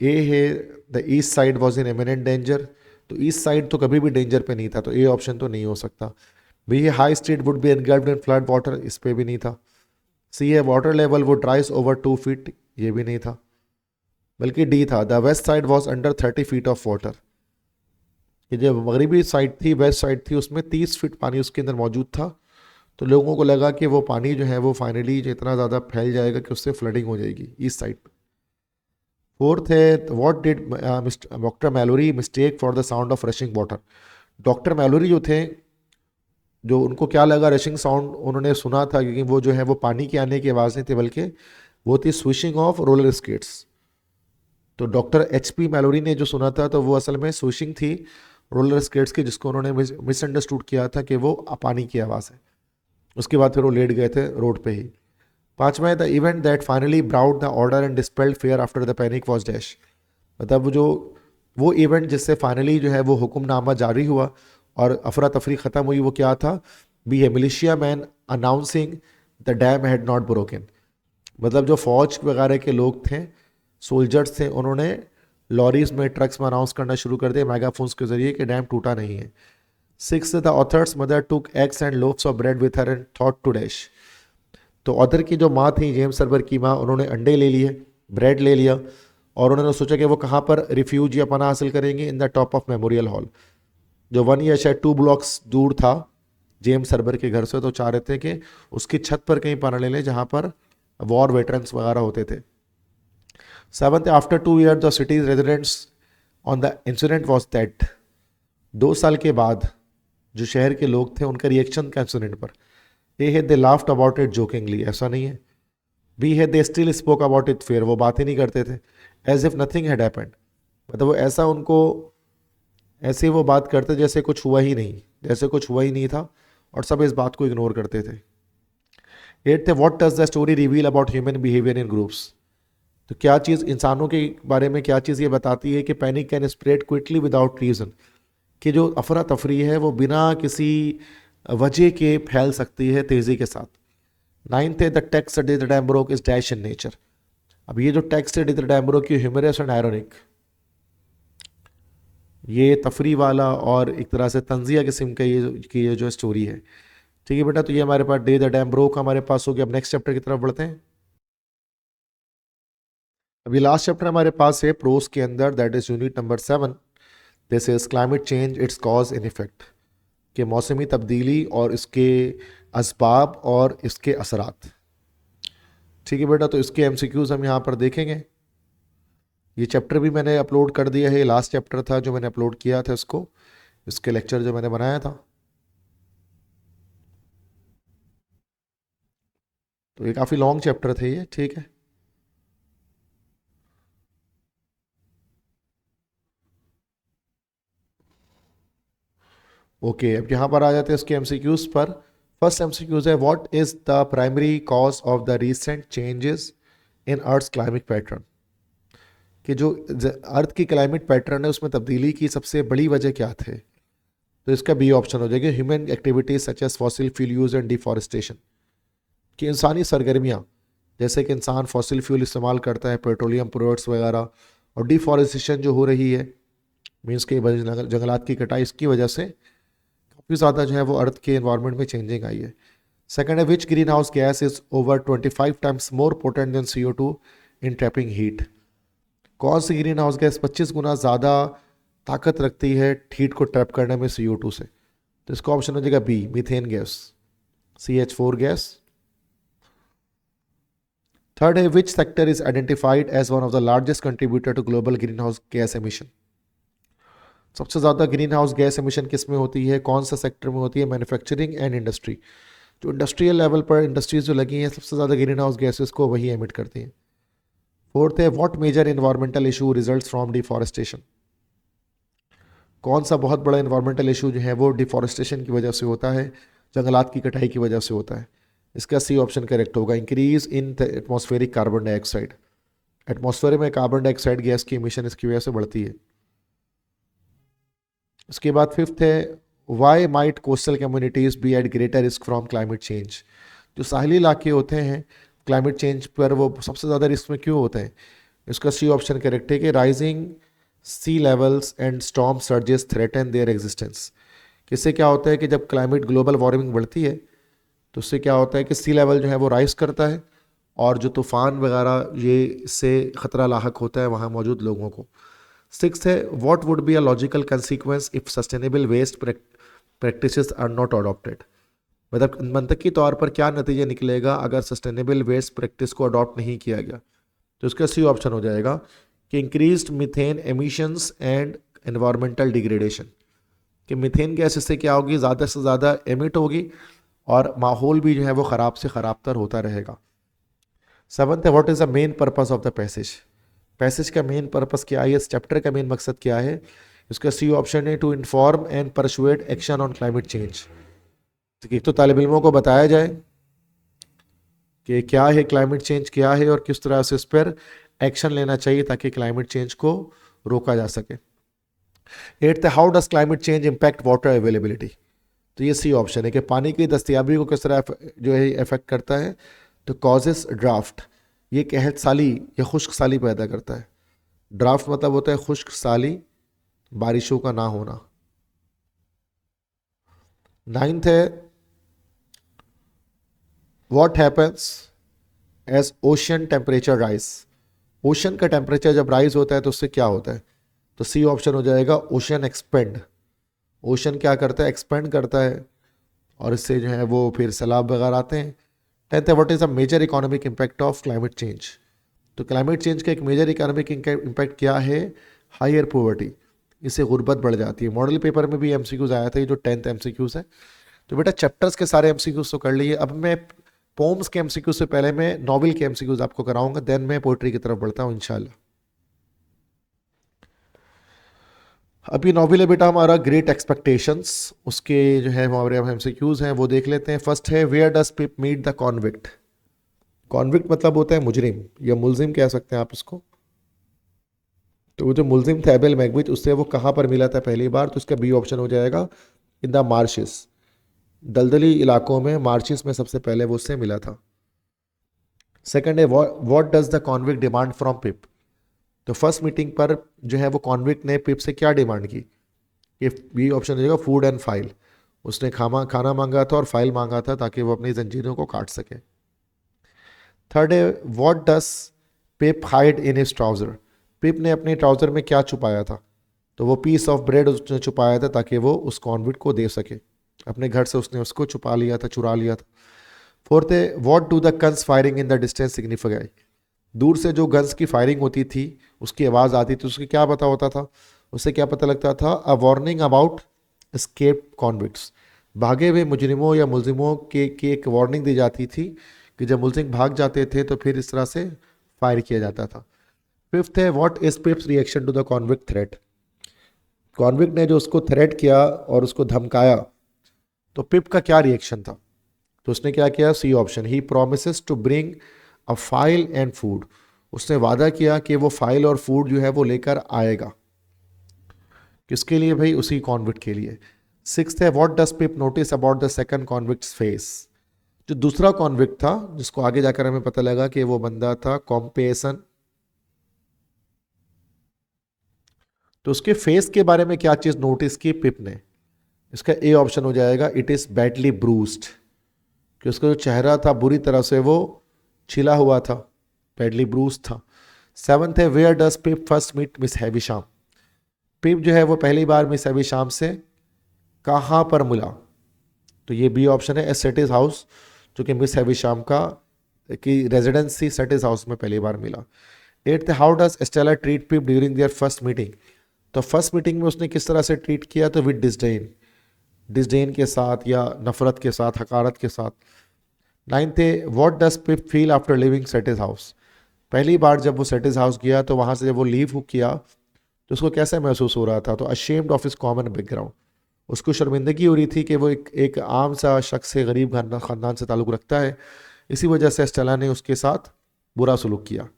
Speaker 1: ए है the east side was in imminent danger. तो ईस्ट साइड तो कभी भी डेंजर पे नहीं था, तो ए ऑप्शन तो नहीं हो सकता। बी है high street would be engulfed in flood water, इस पे भी नहीं था। सी है water level would rise over 2 feet, ये भी नहीं था। बल्कि डी था the west side was under 30 feet of water. ये जो मगरबी साइड थी, वेस्ट साइड थी, उसमें 30 फीट पानी उसके अंदर मौजूद था। तो लोगों को लगा कि वो पानी जो है वो फाइनली इतना ज़्यादा फैल जाएगा कि उससे फ्लडिंग हो जाएगी ईस्ट साइड पर। फोर्थ है what did doctor Mallory mistake for the sound of rushing water. Doctor Mallory जो थे, जो उनको क्या लगा, रशिंग साउंड उन्होंने सुना था, क्योंकि वो जो है वो पानी के आने की आवाज़ नहीं थी, बल्कि वो थी स्विशिंग ऑफ रोलर स्केट्स। तो डॉक्टर HP मैलोरी ने जो सुना था, तो वो असल में स्विशिंग थी रोलर स्केट्स की, जिसको उन्होंने मिसअंडरस्टूड किया था कि वो पानी की आवाज़ है। उसके बाद फिर वो लेट गए थे रोड पे ही। पांचवा है the event that finally brought the order and dispelled fear after the panic was dash. मतलब वो इवेंट जिससे फाइनली जो है वो हुक्मनामा जारी हुआ और अफरा तफरी ख़त्म हुई, वो क्या था, बी है militia man announcing the dam had not broken. मतलब जो फौज वगैरह के लोग थे, सोल्जर्स थे, उन्होंने लॉरीज में, ट्रक्स में अनाउंस करना शुरू कर दिया मेगाफोन्स के जरिए कि डैम टूटा नहीं है। Six the author's mother took eggs and loaves of bread with her and thought to dash. तो ऑथर की जो माँ थी, जेम्स सर्वर की माँ, उन्होंने अंडे ले लिए, ब्रेड ले लिया, और उन्होंने सोचा कि वो कहाँ पर रिफ्यूज या पनाह हासिल करेंगे, in the top of memorial hall, जो 1 या शायद 2 ब्लॉक्स दूर था जेम्स सर्वर के घर से। तो चाह रहे थे कि उसकी छत पर कहीं पनाह ले लें, जहाँ पर वॉर वेटरन्स वगैरह होते थे। 7th, after 2 years the cities residents on the incident was that, 2 साल के बाद जो शहर के लोग थे उनका रिएक्शन था इंसिडेंट पर। ए है they laughed about it jokingly, ऐसा नहीं है। बी है they still spoke about it, फिर वो बात ही नहीं करते थे। As if nothing had happened, मतलब वो ऐसा उनको ऐसे वो बात करते जैसे कुछ हुआ ही नहीं, जैसे कुछ हुआ ही नहीं था, और सब इस बात को इग्नोर करते थे। 8th है what does the story reveal about human behaviour in groups, तो क्या चीज़ इंसानों के बारे में क्या चीज़ ये बताती है कि panic can spread quickly without reason, कि जो अफरा तफरी है वो बिना किसी वजह के फैल सकती है तेज़ी के साथ। 9th है the text did dam broke is dash in nature, अब ये जो टेक्स्ट है डिड डैम्ब्रोक की ह्यूमरस एंड आयरोनिक, ये तफरी वाला और एक तरह से तंजिया किस्म का ये जो स्टोरी है। ठीक है बेटा, तो ये हमारे पास डे द डैम ब्रोक हमारे पास हो गया। अब नेक्स्ट चैप्टर की तरफ बढ़ते हैं। अभी लास्ट चैप्टर हमारे पास है प्रोस के अंदर, that is unit number 7। This is climate change, it's cause in effect, कि मौसमी तब्दीली और इसके असबाब और इसके असरात। ठीक है बेटा, तो इसके एमसीक्यूज हम यहाँ पर देखेंगे। ये चैप्टर भी मैंने अपलोड कर दिया है, लास्ट चैप्टर था जो मैंने अपलोड किया था इसको, इसके लेक्चर जो मैंने बनाया था। तो ये काफ़ी लॉन्ग चैप्टर थे ये, ठीक है। ओके, अब यहाँ पर आ जाते हैं इसके एमसीक्यूज पर। फर्स्ट एमसीक्यूज है what is the primary cause of the recent changes in earth climate pattern, कि जो अर्थ की क्लाइमेट पैटर्न है उसमें तब्दीली की सबसे बड़ी वजह क्या थे। तो इसका बी ऑप्शन हो जाएगा, human activities such as fossil fuel use and deforestation, कि इंसानी सरगर्मियाँ, जैसे कि इंसान फॉसिल फ्यूल इस्तेमाल करता है, पेट्रोलियम प्रोडक्ट्स वगैरह, और डिफॉरेस्टेशन जो हो रही है, मीन्स के जंगलात की कटाई, इसकी वजह से काफ़ी ज़्यादा जो है वो अर्थ के एनवायरनमेंट में चेंजिंग आई है। सेकंड है विच green house gas is over 25 times more potent then CO2 in trapping heat, कौन सी ग्रीन हाउस गैस 25 गुना ज़्यादा ताकत रखती है हीट को ट्रैप करने में CO2 से। तो इसका ऑप्शन हो जाएगा B, methane gas, CH4 gas. Third है which sector is identified as one of the largest contributor to global greenhouse gas emission, सबसे ज़्यादा ग्रीन हाउस गैस एमिशन किस में होती है, कौन सा सेक्टर में होती है, मैन्युफैक्चरिंग एंड इंडस्ट्री, जो इंडस्ट्रियल लेवल पर इंडस्ट्रीज जो लगी हैं सबसे ज़्यादा ग्रीन हाउस गैसेस को वही एमिट करती हैं। फोर्थ है what major environmental issue results from deforestation, कौन सा बहुत बड़ा इन्वायरमेंटल इशू जो है वो डिफॉरेस्टेशन की वजह से होता है, जंगलात की कटाई की वजह से होता है। इसका सी ऑप्शन करेक्ट होगा, increase in atmospheric carbon dioxide, atmosphere में कार्बन डाइऑक्साइड गैस की इमिशन इसकी वजह से बढ़ती है। उसके बाद फिफ्थ है why might coastal communities be at greater risk from climate change, जो साहली इलाके होते हैं क्लाइमेट चेंज पर वो सबसे ज़्यादा रिस्क में क्यों होते हैं। इसका सी ऑप्शन करेक्ट है कि rising sea levels and storm surges threaten there existence, इससे क्या होता है कि जब क्लाइमेट ग्लोबल वार्मिंग बढ़ती है तो उससे क्या होता है कि सी लेवल जो है वो राइज करता है, और जो तूफ़ान वगैरह ये इससे ख़तरा लाहक होता है वहाँ मौजूद लोगों को। सिक्स है what would be a logical consequence if sustainable waste practices are not adopted, मतलब मंतकी तौर पर क्या नतीजा निकलेगा अगर सस्टेनेबल वेस्ट प्रैक्टिस को अडॉप्ट नहीं किया गया। तो इसका सी ऑप्शन हो जाएगा कि increased methane emissions and environmental degradation, कि मीथेन गैस इससे क्या होगी, ज़्यादा से ज़्यादा एमिट होगी और माहौल भी जो है वो ख़राब से ख़राब तर होता रहेगा। सेवंथ है what is the main purpose of the passage, passage का मेन पर्पस क्या है, इस चैप्टर का मेन मकसद क्या है। इसका सी ऑप्शन है to inform and persuade action on climate change, एक तो तालिब इल्मों को बताया जाए कि क्या है क्लाइमेट चेंज क्या है और किस तरह से इस पर एक्शन लेना चाहिए ताकि क्लाइमेट चेंज को रोका जा सके। Eighth, how does climate change impact water availability, तो ये सी ऑप्शन है कि पानी की दस्तियाबी को किस तरह जो है इफेक्ट करता है। तो कॉजेस ड्राफ्ट, ये कहत साली या खुश्क साली पैदा करता है। ड्राफ्ट मतलब होता है खुश्क साली, बारिशों का ना होना। नाइन्थ है what happens as ocean temperature rise, ocean का टेम्परेचर जब राइज होता है तो उससे क्या होता है। तो सी ऑप्शन हो जाएगा ओशन एक्सपेंड, ओशन क्या करता है, एक्सपेंड करता है और इससे जो है वो फिर सैलाब वगैरह आते हैं। 10th है what is the major economic impact of climate change. तो क्लाइमेट चेंज का एक मेजर इकोनॉमिक इम्पैक्ट क्या है, हायर पॉवर्टी, इससे गुर्बत बढ़ जाती है। मॉडल पेपर में भी एमसीक्यूज आया था, ये जो 10th एमसीक्यूज है। तो बेटा चैप्टर्स के सारे एमसीक्यूज तो कर लिए, अब मैं पोम्स के एमसीक्यूज से पहले मैं नॉवेल के एमसीक्यूज आपको कराऊंगा, देन मैं पोइट्री की तरफ बढ़ता हूँ इंशाल्लाह। अभी नॉवेल है बेटा हमारा ग्रेट एक्सपेक्टेशंस, उसके जो है हमारे एमसीक्यूज हैं वो देख लेते हैं। फर्स्ट है where does Pip meet the convict. Convict मतलब होता है मुजरिम या मुलजिम कह सकते हैं आप उसको। तो वो जो मुलजिम था एबेल मैग्विच, उससे वो कहाँ पर मिला था पहली बार, तो उसका बी ऑप्शन हो जाएगा इन द मार्शेस, दलदली इलाकों में, मार्शेस में सबसे पहले वो उससे मिला था। सेकंड है what does the convict demand from Pip. तो फर्स्ट मीटिंग पर जो है वो कॉन्विक्ट ने पिप से क्या डिमांड की, ये बी ऑप्शन हो जाएगा फूड एंड फाइल। उसने खाना मांगा था और फाइल मांगा था ताकि वो अपनी जंजीरों को काट सके। थर्ड है what does Pip hide in his trouser. Pip ने अपने ट्राउजर में क्या छुपाया था, तो वो पीस ऑफ ब्रेड उसने छुपाया था ताकि वो उस कॉन्विक्ट को दे सके, अपने घर से उसने उसको छुपा लिया था, चुरा लिया था। फोर्थ है what do the guns firing in the distance signify. दूर से जो गन्स की फायरिंग होती थी, उसकी आवाज़ आती थी, उसकी क्या पता होता था, उससे क्या पता लगता था, a warning about escape convicts. भागे हुए मुजरिमों या मुलजिमों की एक वार्निंग दी जाती थी कि जब मुलजिम भाग जाते थे तो फिर इस तरह से फायर किया जाता था। फिफ्थ है what is Pip's reaction to the convict threat. Convict ने जो उसको थ्रेट किया और उसको धमकाया, तो पिप का क्या रिएक्शन था, तो उसने क्या किया, C option, he promises to bring a file and food. उसने वादा किया कि वो फाइल और फूड जो है वो लेकर आएगा। किसके लिए भाई, उसी कॉन्विक्ट के लिए। सिक्स्थ है what does pip notice about the second convicts face. जो दूसरा कॉन्विक्ट था, जिसको आगे जाकर हमें पता लगा कि वो बंदा था कॉम्पेसन, तो उसके फेस के बारे में क्या चीज नोटिस की पिप ने। इसका ए ऑप्शन हो जाएगा, इट इज बैडली ब्रूस्ड, कि उसका जो चेहरा था बुरी तरह से वो छिला हुआ था, बैडली ब्रूस था। सेवंथ है where does Pip first meet Miss Havisham. Pip जो है वो पहली बार मिस हैविशाम से कहाँ पर मिला, तो ये बी ऑप्शन है, सेटिस हाउस, जो कि मिस हैविशाम का की रेजिडेंसी सेटिस हाउस में पहली बार मिला। एट्थ है how does Estella treat pip during their first meeting. तो फर्स्ट मीटिंग में उसने किस तरह से ट्रीट किया, तो विद डिसडेन, डिसडेन के साथ या नफरत के साथ, हकारत के साथ। नाइन्थ है what does Pip feel after living satis house. पहली बार जब वो सेटिस हाउस गया तो वहाँ से जब वो लीव किया तो उसको कैसा महसूस हो रहा था, तो ashamed of his common background, उसको शर्मिंदगी हो रही थी कि वो एक आम सा शख्स से, गरीब ख़ानदान से ताल्लुक़ रखता है, इसी वजह से एस्टेला ने उसके साथ बुरा सलूक किया।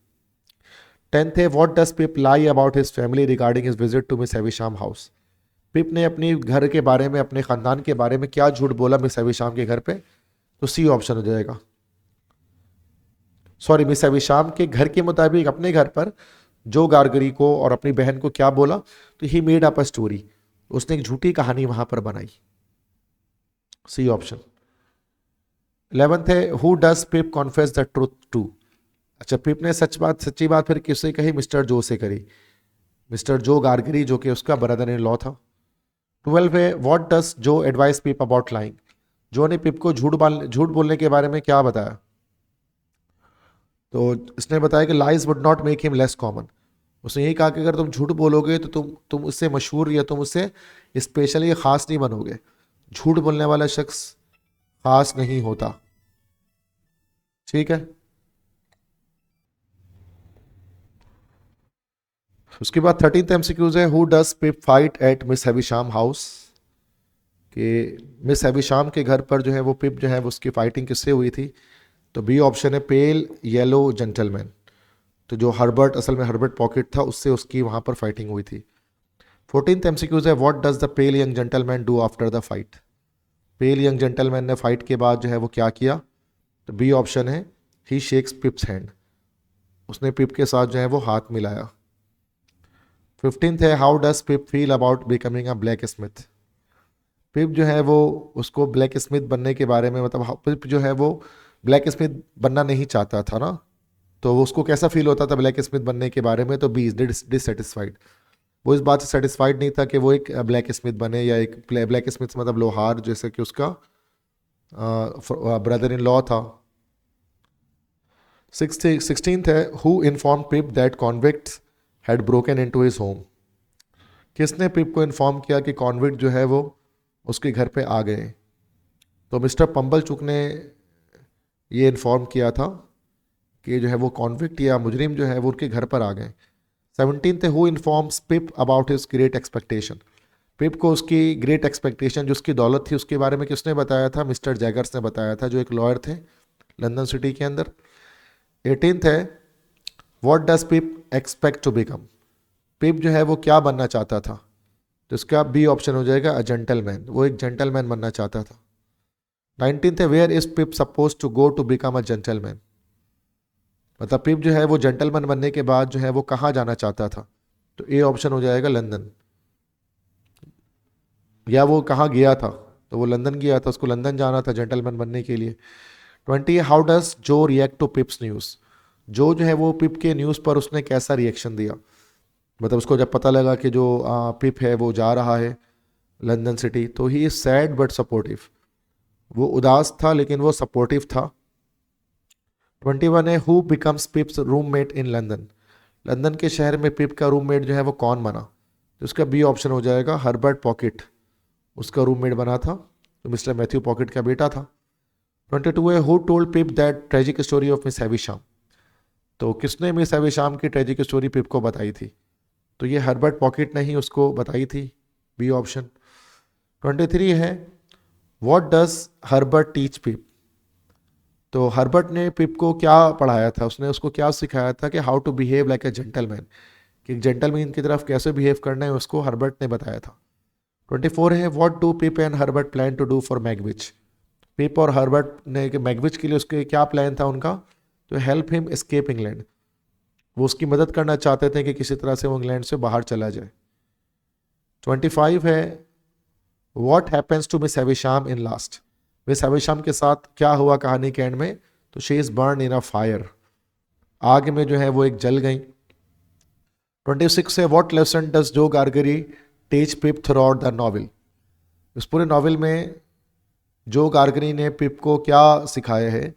Speaker 1: टेंथ है what does Pip lie about his family regarding his visit to Miss Havisham house. Pip ने अपनी घर के बारे में, अपने ख़ानदान के बारे में क्या झूठ बोला मिस हैविशाम के घर पे, तो सी ऑप्शन हो जाएगा, सॉरी, मिस हैविशाम के घर के मुताबिक अपने घर पर जो गारगरी को और अपनी बहन को क्या बोला, तो he made up a story, उसने एक झूठी कहानी वहां पर बनाई, सी ऑप्शन। 11th है who does Pip confess the truth to. अच्छा, पिप ने सच्ची बात फिर किससे कही, मिस्टर जो से करी, मिस्टर जो गारगरी जो कि उसका ब्रदर इन लॉ था। 12 है व्हाट डज जो एडवाइस पिप अबाउट लाइंग। जो ने पिप को झूठ बोलने के बारे में क्या बताया, तो इसने बताया कि lies would not make him less common. उसने यही कहा कि अगर तुम झूठ बोलोगे तो तुम उससे मशहूर या तुम उससे स्पेशली ख़ास नहीं बनोगे। झूठ बोलने वाला शख्स ख़ास नहीं होता, ठीक है। उसके बाद 13th एमसीक्यूज है who does pip fight eight miss Havisham house. कि मिस हैविशाम के घर पर जो है वो पिप जो है वो उसकी फाइटिंग किससे हुई थी, तो बी ऑप्शन है पेल येलो जेंटलमैन। तो जो हर्बर्ट, असल में हर्बर्ट पॉकेट था, उससे उसकी वहाँ पर फाइटिंग हुई थी। 14th एमसीक्यूज है what does the pale young gentleman do after the fight. Pale young gentleman ने फाइट के बाद जो है वो क्या किया, तो बी ऑप्शन है ही शेक्स पिप्स हैंड, उसने पिप के साथ जो है वो हाथ मिलाया। 15th है how does Pip feel about becoming a blacksmith. Pip जो है वो उसको ब्लैक स्मिथ बनने के बारे में, मतलब पिप जो है वो ब्लैक स्मिथ बनना नहीं चाहता था ना, तो उसको कैसा फील होता था ब्लैक स्मिथ बनने के बारे में, तो बी इज डिससेटिस्फाइड। वो इस बात से सेटिस्फाइड नहीं था कि वो एक ब्लैक स्मिथ बने, या एक ब्लैक स्मिथ मतलब लोहार, जैसे कि उसका ब्रदर इन लॉ था, 16th है, who inform pip that convicts had broken into his home. किसने पिप को इन्फॉर्म किया कि कॉन्विक्ट जो है वो उसके घर पे आ गए। तो मिस्टर पंबलचुक ने ये इन्फॉर्म किया था कि जो है वो कॉन्विक्ट या मुजरिम जो है वो उनके घर पर आ गए। 17th है, who informs Pip about his great expectation. Pip को उसकी ग्रेट एक्सपेक्टेशन जो उसकी दौलत थी उसके बारे में किसने बताया था? मिस्टर जैगर्स ने बताया था, जो एक लॉयर थे लंदन सिटी के अंदर। 18th है, what does Pip expect to become. Pip जो है वो क्या बनना चाहता था? तो इसका बी ऑप्शन हो जाएगा, अ जेंटलमैन। वो एक जेंटलमैन बनना चाहता था। 19th है, where is Pip suppose to go to become a gentleman. मतलब पिप जो है वो जेंटलमैन बनने के बाद जो है वो कहाँ जाना चाहता था? तो ए ऑप्शन हो जाएगा, लंदन। या वो कहाँ गया था? तो वो लंदन गया था, उसको लंदन जाना था जेंटलमैन बनने के लिए। 20, हाउ डज जो रिएक्ट टू पिप्स न्यूज़। जो है वो पिप के न्यूज़ पर उसने कैसा रिएक्शन दिया? मतलब उसको जब पता लगा कि जो पिप है वो जा रहा है लंदन सिटी, तो he is sad but supportive. वो उदास था लेकिन वो सपोर्टिव था। 21 है, who becomes पिप्स roommate in London. London के शहर में पिप का रूममेट जो है वो कौन बना? तो उसका बी ऑप्शन हो जाएगा, हर्बर्ट पॉकेट उसका रूममेट बना था, तो मिस्टर मैथ्यू पॉकेट का बेटा था। 22 है, who told pip that tragic story of miss Havisham. तो किसने मिस हैविशाम की ट्रेजिक स्टोरी पिप को बताई थी? तो ये हर्बर्ट पॉकेट ने ही उसको बताई थी, बी ऑप्शन। 23 है, what does Herbert teach Pip. तो हर्बर्ट ने पिप को क्या पढ़ाया था? उसने उसको क्या सिखाया था कि how to behave like a gentleman, कि जेंटलमैन की तरफ कैसे बिहेव करना है उसको हर्बर्ट ने बताया था। 24 है, what do Pip and Herbert plan to do for Magwitch. Pip और हर्बर्ट ने कि मैगविच के लिए उसके क्या प्लान था उनका? तो हेल्प हिम एस्केप इंग्लैंड। वो उसकी मदद करना चाहते थे कि किसी तरह से वो इंग्लैंड से बाहर चला जाए। 25 है, what happens to Miss Havisham in last. Miss Havisham के साथ क्या हुआ कहानी के एंड में? तो she is burn in a fire, आग में जो है वो एक जल गई। 26 है, what lesson does Joe Gargery teach Pip throughout the novel. इस पूरे नॉवल में जो गार्गरी ने पिप को क्या सिखाया है?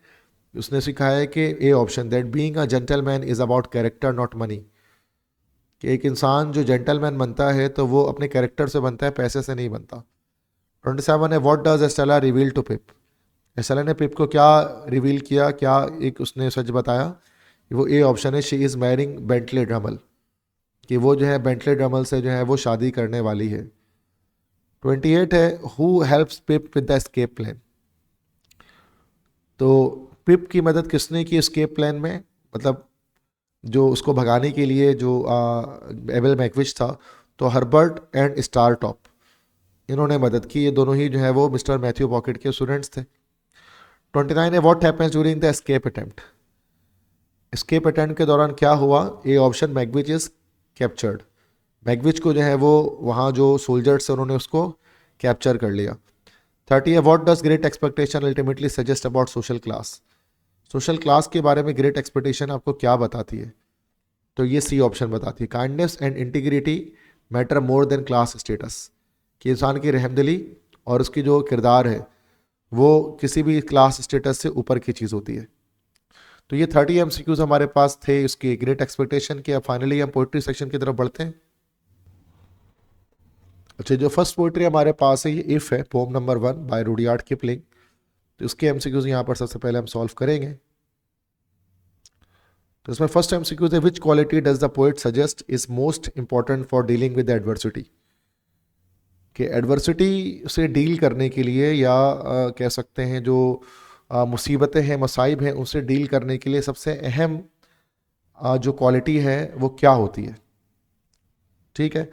Speaker 1: उसने सिखाया है कि A option, that being a gentleman is about character not money. कि एक इंसान जो जेंटलमैन बनता है तो वो अपने कैरेक्टर से बनता है, पैसे से नहीं बनता। 27 है, what does Estella reveal to Pip. Estella ने पिप को क्या रिवील किया, क्या एक उसने सच बताया? वो ए ऑप्शन है, शी इज़ मैरिंग बेंटले ड्रमल, कि वो जो है बेंटले ड्रमल से जो है वो शादी करने वाली है। 28 है, who helps pip with the escape plan. तो पिप की मदद किसने की एस्केप प्लान में? मतलब जो उसको भगाने के लिए जो एबल मैकविच था, तो हर्बर्ट एंड स्टार टॉप इन्होंने मदद की। ये दोनों ही जो है वो मिस्टर मैथ्यू पॉकेट के स्टूडेंट्स थे। 29 है, what happens during the escape attempt. Escape attempt के दौरान क्या हुआ? A option, Magwitch is captured. Magwitch को जो है वो वहाँ जो सोल्जर्स थे उन्होंने उसको कैप्चर कर लिया। 30 है, what does great expectation ultimately suggest about social class. Social class के बारे में ग्रेट एक्सपेक्टेशन आपको क्या बताती है? तो ये सी ऑप्शन बताती है, kindness and integrity matter more than class status. कि इंसान की रहमदिली और उसकी जो किरदार है वो किसी भी क्लास स्टेटस से ऊपर की चीज़ होती है। तो ये 30 MCQs हमारे पास थे इसके ग्रेट एक्सपेक्टेशन के। अब फाइनली हम पोइट्री सेक्शन की तरफ बढ़ते हैं। अच्छा, जो फर्स्ट पोइट्री हमारे पास है ये इफ़ है, poem number 1 by Rudyard Kipling. तो इसके MCQs यहाँ पर सबसे पहले हम सॉल्व करेंगे। तो इसमें फर्स्ट MCQ है, विच quality does the poet suggest is most important for dealing with adversity. कि एडवर्सिटी से डील करने के लिए या कह सकते हैं जो मुसीबतें हैं, मसाइब हैं, उनसे डील करने के लिए सबसे अहम जो क्वालिटी है वो क्या होती है? ठीक है,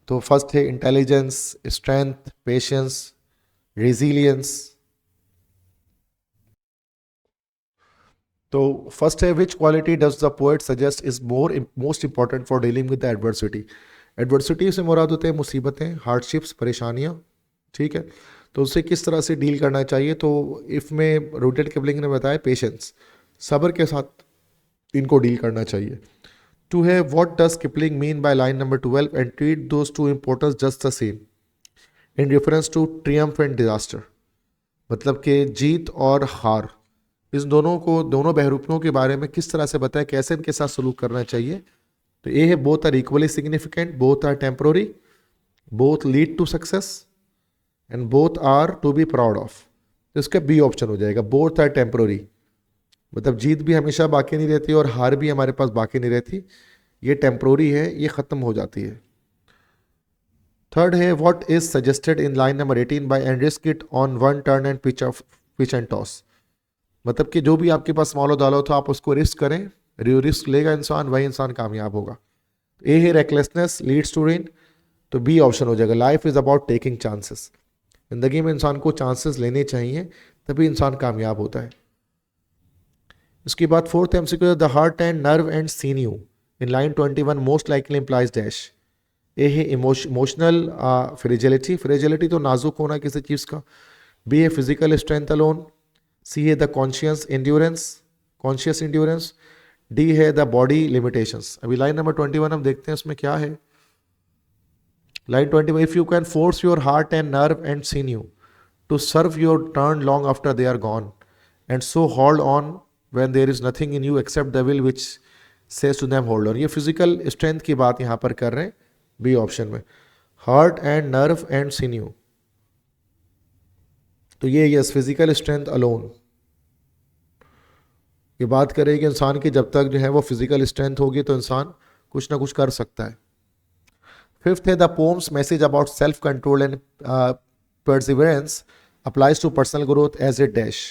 Speaker 1: तो फर्स्ट है इंटेलिजेंस, स्ट्रेंथ, पेशेंस, रेजिलियंस। तो फर्स्ट है, विच quality does the poet suggest is most important for dealing with the adversity. Adversity से मुराद होते हैं मुसीबतें, हार्डशिप्स, परेशानियाँ। ठीक है, तो उससे किस तरह से डील करना चाहिए? तो इफ़ में रुडयार्ड किपलिंग ने बताया पेशेंस, सब्र के साथ इनको डील करना चाहिए। टू है, what does Kipling mean by line number 12 and treat those two importance just the same in reference to triumph and disaster. मतलब कि जीत और हार इस दोनों बहरूपियों के बारे में किस तरह से बताएं, कैसे इनके साथ सलूक करना चाहिए। तो ये है both are equally significant, both are temporary, both lead to success and both are to be proud of. तो इसका बी ऑप्शन हो जाएगा, बोथ आर टेम्पोररी। मतलब जीत भी हमेशा बाकी नहीं रहती और हार भी हमारे पास बाकी नहीं रहती, ये टेम्पोररी है, ये ख़त्म हो जाती है। थर्ड है what is suggested in line number 18 by and risk it on one turn and pitch and toss. मतलब कि जो भी आपके पास स्मॉल डालो तो आप उसको रिस्क करें, रिस्क लेगा इंसान, वही इंसान कामयाब होगा। ए है रेकलेसनेस लीड्स टू विन, तो बी ऑप्शन हो जाएगा, life is about taking chances. जिंदगी में इंसान को चांसेस लेने चाहिए, तभी इंसान कामयाब होता है। इसके बाद fourth MCQ, the heart and nerve and sinew in line 21 most likely implies dash. A है इमोशनल फ्रेजिलिटी, फ्रेजिलिटी तो नाजुक होना किसी चीज़ का। बी है फिजिकल स्ट्रेंथ अलोन। सी है द कॉन्शियस इंड्योरेंस। डी है द बॉडी लिमिटेशंस। अभी लाइन नंबर 21 हम देखते हैं उसमें क्या है। Line 21, if you can force your heart and nerve and sinew to serve your turn long after they are gone, and so hold on when there is nothing in you except the will which says to them hold on। ये physical strength की बात यहाँ पर कर रहे हैं, B option में, heart and nerve and sinew। तो ये यस फिजिकल स्ट्रेंथ अलोन, ये बात करें कि इंसान की जब तक जो है वो फिजिकल स्ट्रेंथ होगी तो इंसान कुछ ना कुछ कर सकता है। फिफ्थ है the poem's message about self control and perseverance applies to personal growth as a dash.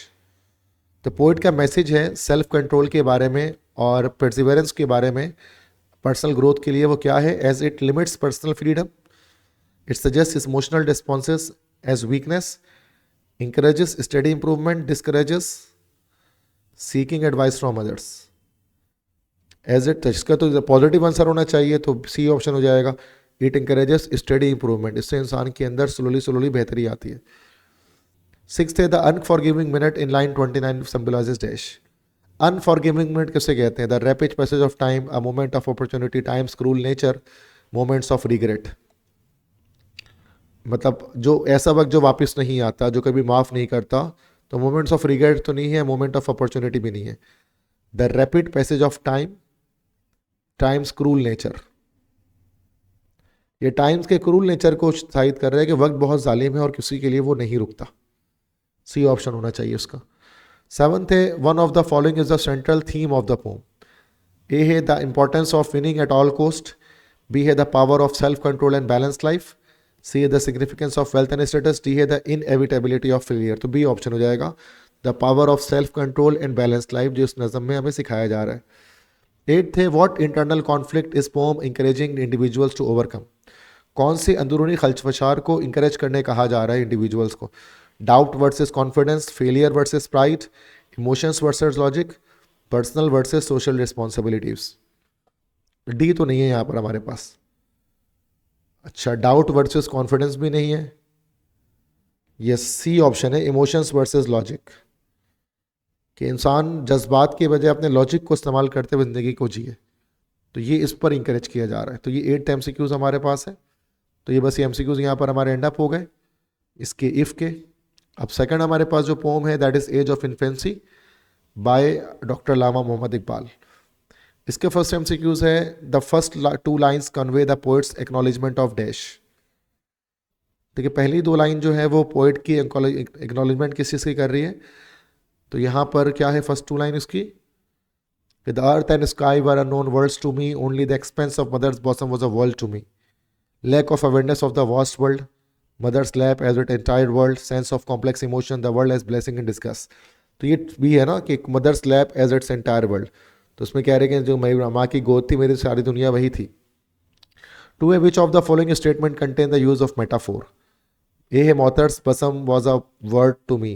Speaker 1: तो पोइट का मैसेज है सेल्फ कंट्रोल के बारे में और परसिवरेंस के बारे में, पर्सनल ग्रोथ के लिए वो क्या है, as it limits personal freedom, it suggest emotional responses as weakness, encourages study improvement, discourages seeking advice from others. As it, इसका तो पॉजिटिव आंसर होना चाहिए, तो सी ऑप्शन हो जाएगा, इट इंकरेजेस स्टडी इंप्रूवमेंट, इससे इंसान के अंदर स्लोली बेहतरी आती है। सिक्स्थ है the unforgiving minute in line 29 symbolizes dash. Unforgiving minute किसे कहते हैं, the rapid passage of time, a moment of opportunity, times cruel nature, moments of regret. मतलब जो ऐसा वक्त जो वापस नहीं आता, जो कभी माफ़ नहीं करता, तो मोमेंट्स ऑफ रिग्रेट तो नहीं है, मोमेंट ऑफ अपॉर्चुनिटी भी नहीं है। The rapid passage of time, times cruel nature, ये टाइम्स के क्रूल नेचर को साबित कर रहा है कि वक्त बहुत जालिम है और किसी के लिए वो नहीं रुकता। सी ऑप्शन होना चाहिए उसका। सेवंथ है one of the following is the central theme of the poem. A है the importance of winning at all cost. B है the power of self control and balance life. C है the significance of wealth and status. D है the inevitability of failure. तो B option हो जाएगा, the power of self control and balance life, जो इस नज़म में हमें सिखाया जा रहा है। एट्थ है what internal conflict is poem encouraging individuals to overcome. कौन सी अंदरूनी खलचफशार को इंकरेज करने कहा जा रहा है इंडिविजुअल्स को। Doubt versus confidence, failure versus pride, emotions versus logic, personal versus social responsibilities. D तो नहीं है यहाँ पर हमारे पास। अच्छा, डाउट वर्सेस कॉन्फिडेंस भी नहीं है। यस, सी ऑप्शन है, इमोशंस वर्सेस लॉजिक, कि इंसान जज्बात के बजाय अपने लॉजिक को इस्तेमाल करते हुए ज़िंदगी को जिए, तो ये इस पर इंकरेज किया जा रहा है। तो ये 8 एमसीक्यूज़ हमारे पास है। तो ये बस ये एमसीक्यूज़ यहाँ पर हमारे एंड अप हो गए इसके इफ़ के। अब सेकंड हमारे पास जो पोम है that is age of infancy by doctor Allama Mohammad Iqbal. इसके फर्स्ट एमसीक्यूज़ है the first 2 lines convey the poet's acknowledgement of dash. देखिए पहली 2 लाइन जो है वो पोइट की एक्नॉलेजमेंट किस चीज़ की कर रही है। तो यहाँ पर क्या है फर्स्ट 2 लाइन इसकी, The earth and sky were unknown worlds to me, only the expanse of mother's bosom was a world to me. Lack of awareness of the vast world, mother's lap as its entire world, sense of complex emotion, the world as blessing and disgust. तो ये भी है ना कि mother's lap as its entire world. तो उसमें कह रहे हैं कि जो मेरी माँ की गोद थी, मेरी सारी दुनिया वही थी। टू है which of the following statement contain the use of metaphor. A है mother's bosom was a world to me.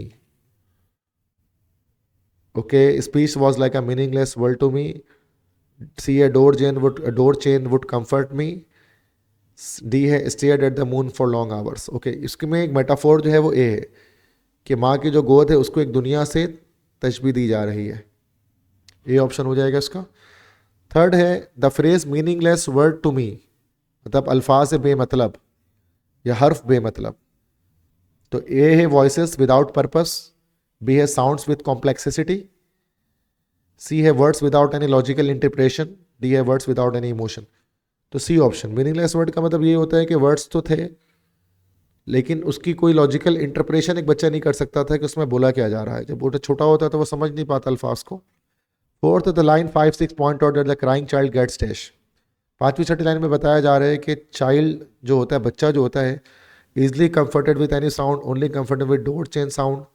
Speaker 1: Okay, speech was like a meaningless word to me. C, a door chain would comfort me. D है stared at the moon for long hours. Okay, इसमें एक metaphor जो है वो ए है कि माँ की जो गोद है उसको एक दुनिया से तशबीह दी जा रही है। ए ऑप्शन हो जाएगा इसका। थर्ड है the phrase meaningless word to me, मतलब अल्फाज है बेमतलब या हर्फ बेमतलब। तो ए है वॉइसेस विदाउट पर्पस। बी है साउंड्स विद कॉम्प्लेक्सिटी। सी है words without any logical interpretation, D है वर्ड्स विदाउट एनी इमोशन। तो सी ऑप्शन। मीनिंगलेस वर्ड का मतलब ये होता है कि वर्ड्स तो थे लेकिन उसकी कोई लॉजिकल इंटरप्रिटेशन एक बच्चा नहीं कर सकता था कि उसमें बोला क्या जा रहा है। जब वो छोटा होता है तो वो समझ नहीं पाता अल्फाज को। Fourth the line 5-6 point out that the crying child gets dash. पांचवी छठी लाइन में बताया जा रहा है कि चाइल्ड जो होता है, बच्चा जो होता है, easily comforted with any sound, only comforted with door chain sound,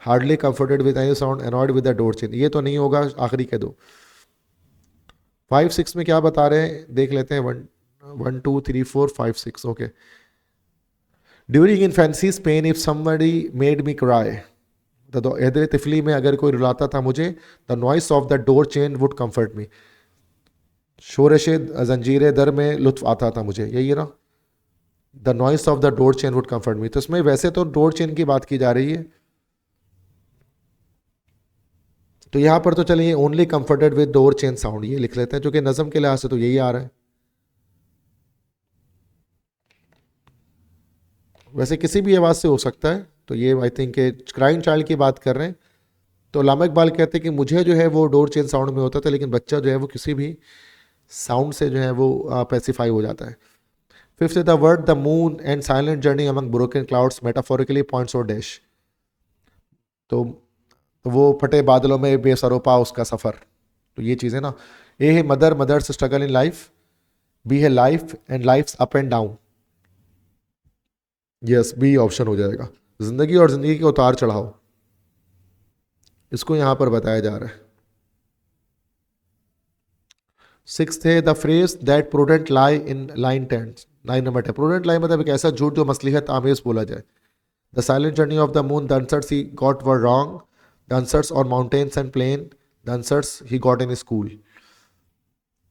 Speaker 1: hardly comforted with any sound, annoyed with the door chain। ये तो नहीं होगा आखिरी के दो। 5-6 में क्या बता रहे हैं देख लेते हैं। 1 2 3 4 5 6 okay. During infancy's pain if somebody made me cry, हैदर तिफली में अगर कोई रुलाता था मुझे, the noise of the door chain would comfort me, शोरश जंजीर दर में लुत्फ आता था मुझे, यही है ना। The noise of the door chain would comfort me, तो इसमें वैसे तो डोर चेन की बात की जा रही है, तो यहां पर तो चलिए only comforted with door chain sound ये लिख लेते हैं, जो कि नज़म के लिहाज से तो यही आ रहा है। वैसे किसी भी आवाज़ से हो सकता है, तो ये आई थिंक क्राइंग चाइल्ड की बात कर रहे हैं। तो अल्लामा इकबाल कहते हैं कि मुझे जो है वो डोर चेन साउंड में होता था, लेकिन बच्चा जो है वो किसी भी साउंड से जो है वो पैसिफाई हो जाता है। Fifth the word the moon and silent journey among broken clouds metaphorically points और डैश, तो वो फटे बादलों में बेसरोपा उसका सफ़र, तो ये चीज़ें ना। ए है mother, mother's struggle in life, B है life and life's up and down, yes B option हो जाएगा। जिंदगी और जिंदगी के उतार चढ़ाव, इसको यहां पर बताया जा रहा है। सिक्स्थ है the phrase that prudent lie in line 10, line number 10। Prudent lie मतलब एक ऐसा झूठ जो मसलिहत आमेज बोला जाए। The silent journey of the moon, the answers he got were wrong, the answers on mountains and plain, the answers he got in school.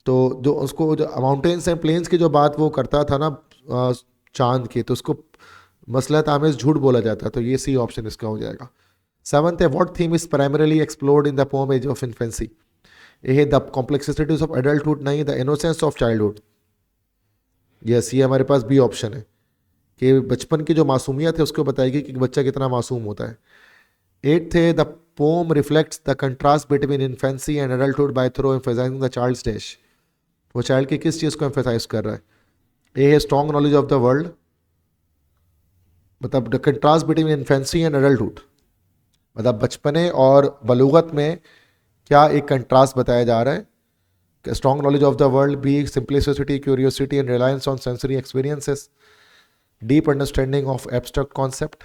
Speaker 1: तो जो उसको जो माउंटेन्स एंड प्लेन्स की जो बात वो करता था ना चांद की, तो उसको मसलहत आमेज झूठ बोला जाता है, तो ये सी ऑप्शन इसका हो जाएगा। सेवंथ है what theme is primarily explored in the poem age of infancy, ये द कॉम्प्लेक्सिटीज ऑफ एडल्टहुड, नहीं the innocence of childhood, yes ये हमारे पास बी ऑप्शन है कि बचपन की जो मासूमियत है उसको बताएगी कि बच्चा कितना मासूम होता है। एट्थ है the poem reflects the contrast between infancy and adulthood by through emphasising the child's dash, वो चाइल्ड की किस चीज़ को एम्फेसाइज कर रहा है। ए है strong knowledge of the world, मतलब the contrast between infancy and adulthood, मतलब बचपने और बलूगत में क्या एक कंट्रास्ट बताया जा रहा है। Strong knowledge of the world, B simplicity curiosity and reliance on sensory experiences, deep understanding of abstract concept,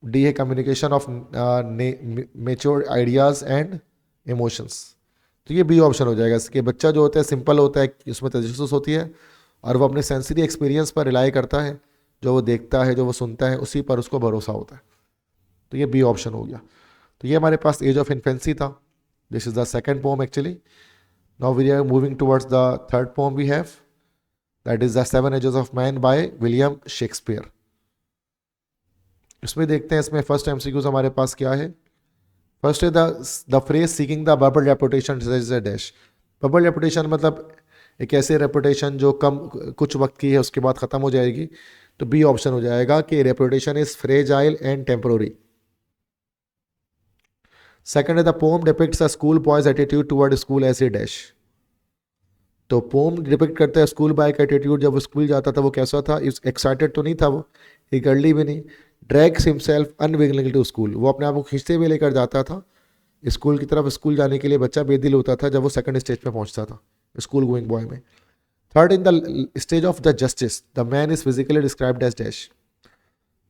Speaker 1: D है communication of mature ideas and emotions. तो ये बी ऑप्शन हो जाएगा कि बच्चा जो होता है सिंपल होता है, उसमें तजस्सुस होती है और वो अपने सेंसरी एक्सपीरियंस पर रिलाई करता है, जो वो देखता है जो वो सुनता है उसी पर उसको भरोसा होता है, तो ये बी ऑप्शन हो गया। तो ये हमारे पास एज ऑफ इन्फेंसी था। This is the second poem actually. Now we are moving towards the third poem we have, that is the seven ages of man by William Shakespeare. इसमें देखते हैं इसमें फर्स्ट एमसीक्यूज हमारे पास क्या है। First है the phrase seeking the bubble reputation is a dash. Bubble reputation मतलब एक ऐसे रेपुटेशन जो कम कुछ वक्त की है उसके बाद ख़त्म हो जाएगी, तो बी ऑप्शन हो जाएगा कि reputation is fragile and temporary. Second है the poem depicts a school boys attitude toward school as a dash. तो पोम डिपिक्ट करता है स्कूल बॉय का एटीट्यूड, जब वो स्कूल जाता था वो कैसा था, एक्साइटेड तो नहीं था वो, ईगरली भी नहीं। Drags himself unwilling to school, वो अपने आप को खींचते हुए लेकर जाता था स्कूल की तरफ। स्कूल जाने के लिए बच्चा बेदिल होता था जब वो सेकंड स्टेज पे पहुंचता था स्कूल गोइंग बॉय में। Third in the stage of the justice, the man is physically described as dash.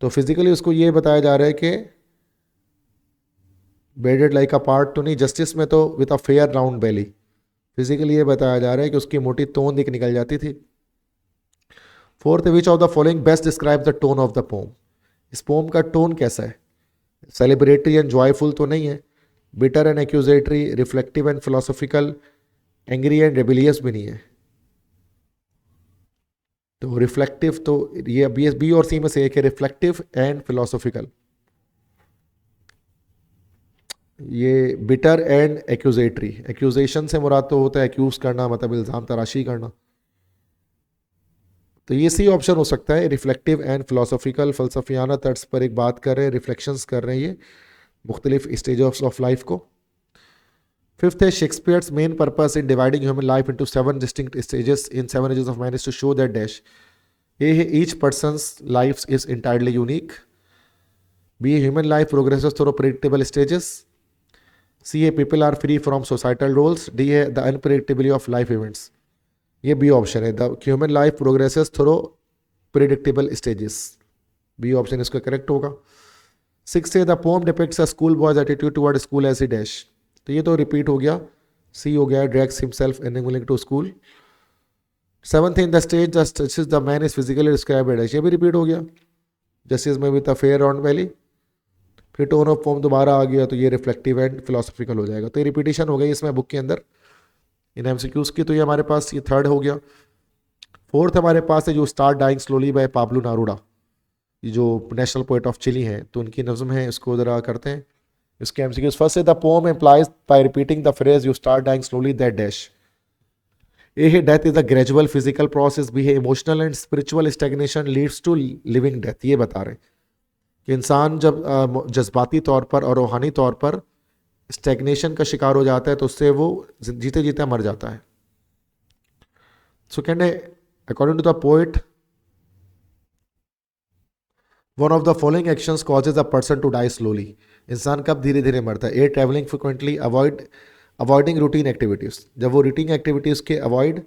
Speaker 1: तो फिजिकली उसको ये बताया जा रहा है कि बेडेड लाइक अ पार्ट तो नहीं, जस्टिस में तो with a fair round belly. Physically ये बताया जा रहा है कि उसकी मोटी तोंद एक निकल जाती थी। Fourth, which of the following best describe the tone of the poem. इस पोम का टोन कैसा है, सेलिब्रेटरी एंड जॉयफुल तो नहीं है, bitter and accusatory, reflective and philosophical, angry and rebellious भी नहीं है। तो रिफ्लेक्टिव, तो ये बी और सी में से एक है, रिफ्लेक्टिव एंड फिलोसॉफिकल। ये बिटर एंड एक्यूजेटरी, एक्यूजेशन से मुराद तो होता है एक्यूज करना, मतलब इल्ज़ाम तराशी करना, तो ये सी ऑप्शन हो सकता है। रिफ्लेक्टिव एंड फिलोसॉफिकल, फ़लसफ़ियाना तर्ज पर एक बात कर रहे हैं, रिफ्लेक्शंस कर रहे हैं ये मुख्तलिफ स्टेज ऑफ लाइफ को। फिफ्थ है Shakespeare's main purpose in dividing human life into 7 distinct stages in 7 ages of man is to show that dash. A है each person's life is entirely unique. B है human life progresses through predictable stages. C है people are free from societal roles. D है the unpredictability of life events. ये B option है, the human life progresses through predictable stages. B option इसका correct होगा। Six है the poem depicts a school boys attitude toward school as ही dash. तो ये तो रिपीट हो गया, सी हो गया drags himself unwillingly to school. Seventh in the stage just the man is physically describe dash, ये भी रिपीट हो गया, जस्टिस में भी था फेयर राउंड वैली। फिर टोन ऑफ पोम दोबारा आ गया, तो ये रिफ्लेक्टिव एंड फिलोसफिकल हो जाएगा। तो ये रिपीटिशन हो गई इसमें बुक के अंदर इन एमसीक्यूज की। तो ये हमारे पास ये थर्ड हो गया। फोर्थ हमारे पास है जो start dying slowly by Pablo Neruda, ये जो नेशनल पोएट ऑफ चिली हैं, तो उनकी नज़म है, इसको ज़रा करते हैं इसके एमसीक्यूज। फर्स्ट है the poem employs by repeating the phrase you start dying slowly that dash. A है death is a gradual physical process. B है emotional and spiritual stagnation leads to living death. ये बता रहे हैं कि इंसान जब जज्बाती तौर पर और रूहानी तौर पर स्टैग्नेशन का शिकार हो जाता है तो उससे वो जीते जीते मर जाता है। सेकेंड है according to the poet one of the following actions causes a person to die slowly. इंसान कब धीरे धीरे मरता है? A travelling frequently, avoiding routine activities. जब वो रूटीन एक्टिविटीज़ के अवॉइड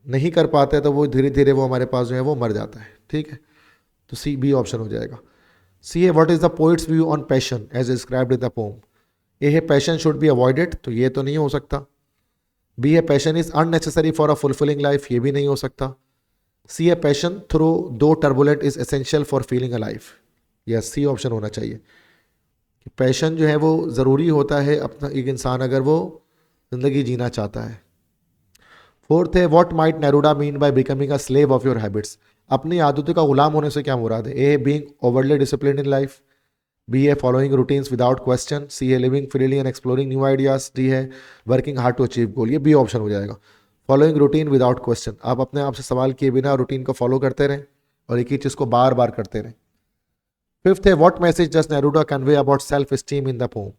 Speaker 1: नहीं कर पाता है तो वो धीरे धीरे वो हमारे पास जो है वो मर जाता है। ठीक है, तो सी बी ऑप्शन हो जाएगा। सी है what is the poet's view on passion as described in the poem. A है पैशन शुड बी अवॉइडेड, तो ये तो नहीं हो सकता। बी है passion is unnecessary for a fulfilling life, ये भी नहीं हो सकता। सी है passion through though turbulent is essential for feeling a life, yes C option होना चाहिए। पैशन जो है वो ज़रूरी होता है अपना एक इंसान अगर वो ज़िंदगी जीना चाहता है। फोर्थ है what might Neruda mean by becoming a slave of your habits. अपनी आदतों का गुलाम होने से क्या मुराद है? ए है being overly disciplined in life. B है following routines without question. C है living freely and exploring new ideas. D है working hard to achieve goal. ये बी ऑप्शन हो जाएगा, फॉलोइंग रूटीन विदाउट क्वेश्चन। आप अपने आप से सवाल किए बिना रूटीन को फॉलो करते रहें और एक ही चीज़ को बार बार करते रहें। फिफ्थ है what message does Neruda convey about self esteem in the poem.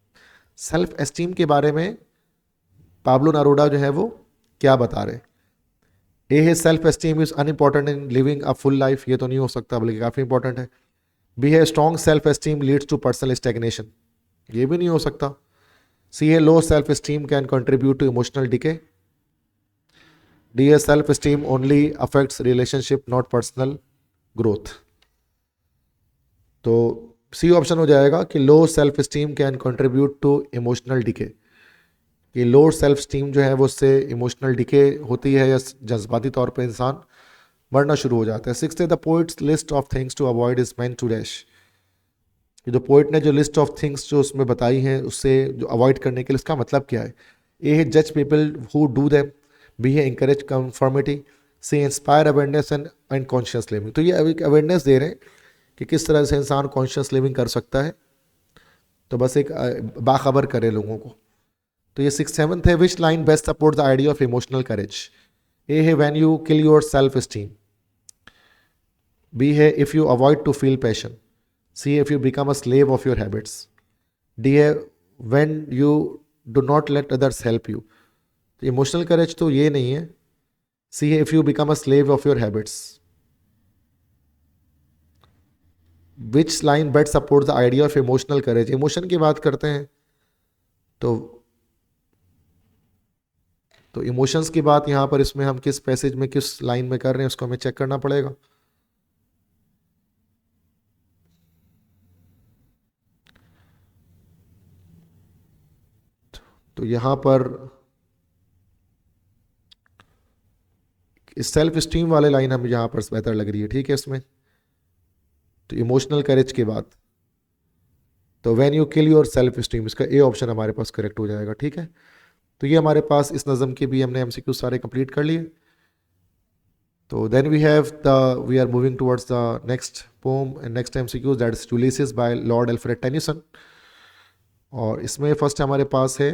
Speaker 1: Self esteem के बारे में पाब्लो नेरूडा जो है वो क्या बता रहे हैं? ए है self esteem is unimportant in living a full life, ये तो नहीं हो सकता बल्कि काफ़ी इंपॉर्टेंट है। बी है strong self esteem leads to personal stagnation, ये भी नहीं हो सकता। सी है low self esteem can contribute to emotional decay. D है self esteem only affects relationship not personal growth. तो सी ऑप्शन हो जाएगा कि low self esteem can contribute to emotional decay, कि लो सेल्फ स्टीम जो है वो उससे इमोशनल डिके होती है या जज्बाती तौर पे इंसान मरना शुरू हो जाता है। सिक्स्थ है the poet's list of things to avoid is meant to dash. ये जो पोइट ने जो लिस्ट ऑफ थिंग्स जो उसमें बताई हैं उससे जो अवॉइड करने के लिए उसका मतलब क्या है? ए है जज people who do them. B है encourage conformity. C inspire awareness and conscious living. तो ये अवेयरनेस दे रहे हैं कि किस तरह से इंसान कॉन्शियस लिविंग कर सकता है, तो बस एक बाखबर करे लोगों को। तो ये सिक्स सेवन्थ है which line best support the idea of emotional courage. A है when you kill your self esteem. B है if you avoid to feel passion. C है if you become a slave of your habits. D है when you do not let others help you. तो emotional courage तो ये नहीं है। C है if you become a slave of your habits. Which line best support the idea of emotional courage, emotion की बात करते हैं तो इमोशंस की बात यहाँ पर इसमें हम किस पैसेज में किस लाइन में कर रहे हैं उसको हमें चेक करना पड़ेगा। तो यहाँ पर सेल्फ स्टीम वाले लाइन हमें यहाँ पर बेहतर लग रही है। ठीक है, इसमें तो इमोशनल करेज के बाद तो when you kill your self esteem, इसका ए ऑप्शन हमारे पास करेक्ट हो जाएगा। ठीक है, तो ये हमारे पास इस नज़म के भी हमने एमसीक्यू सारे कंप्लीट कर लिए। तो then we are moving towards the next poem and next MCQ that is Ulysses by Lord Alfred Tennyson. और इसमें फर्स्ट हमारे पास है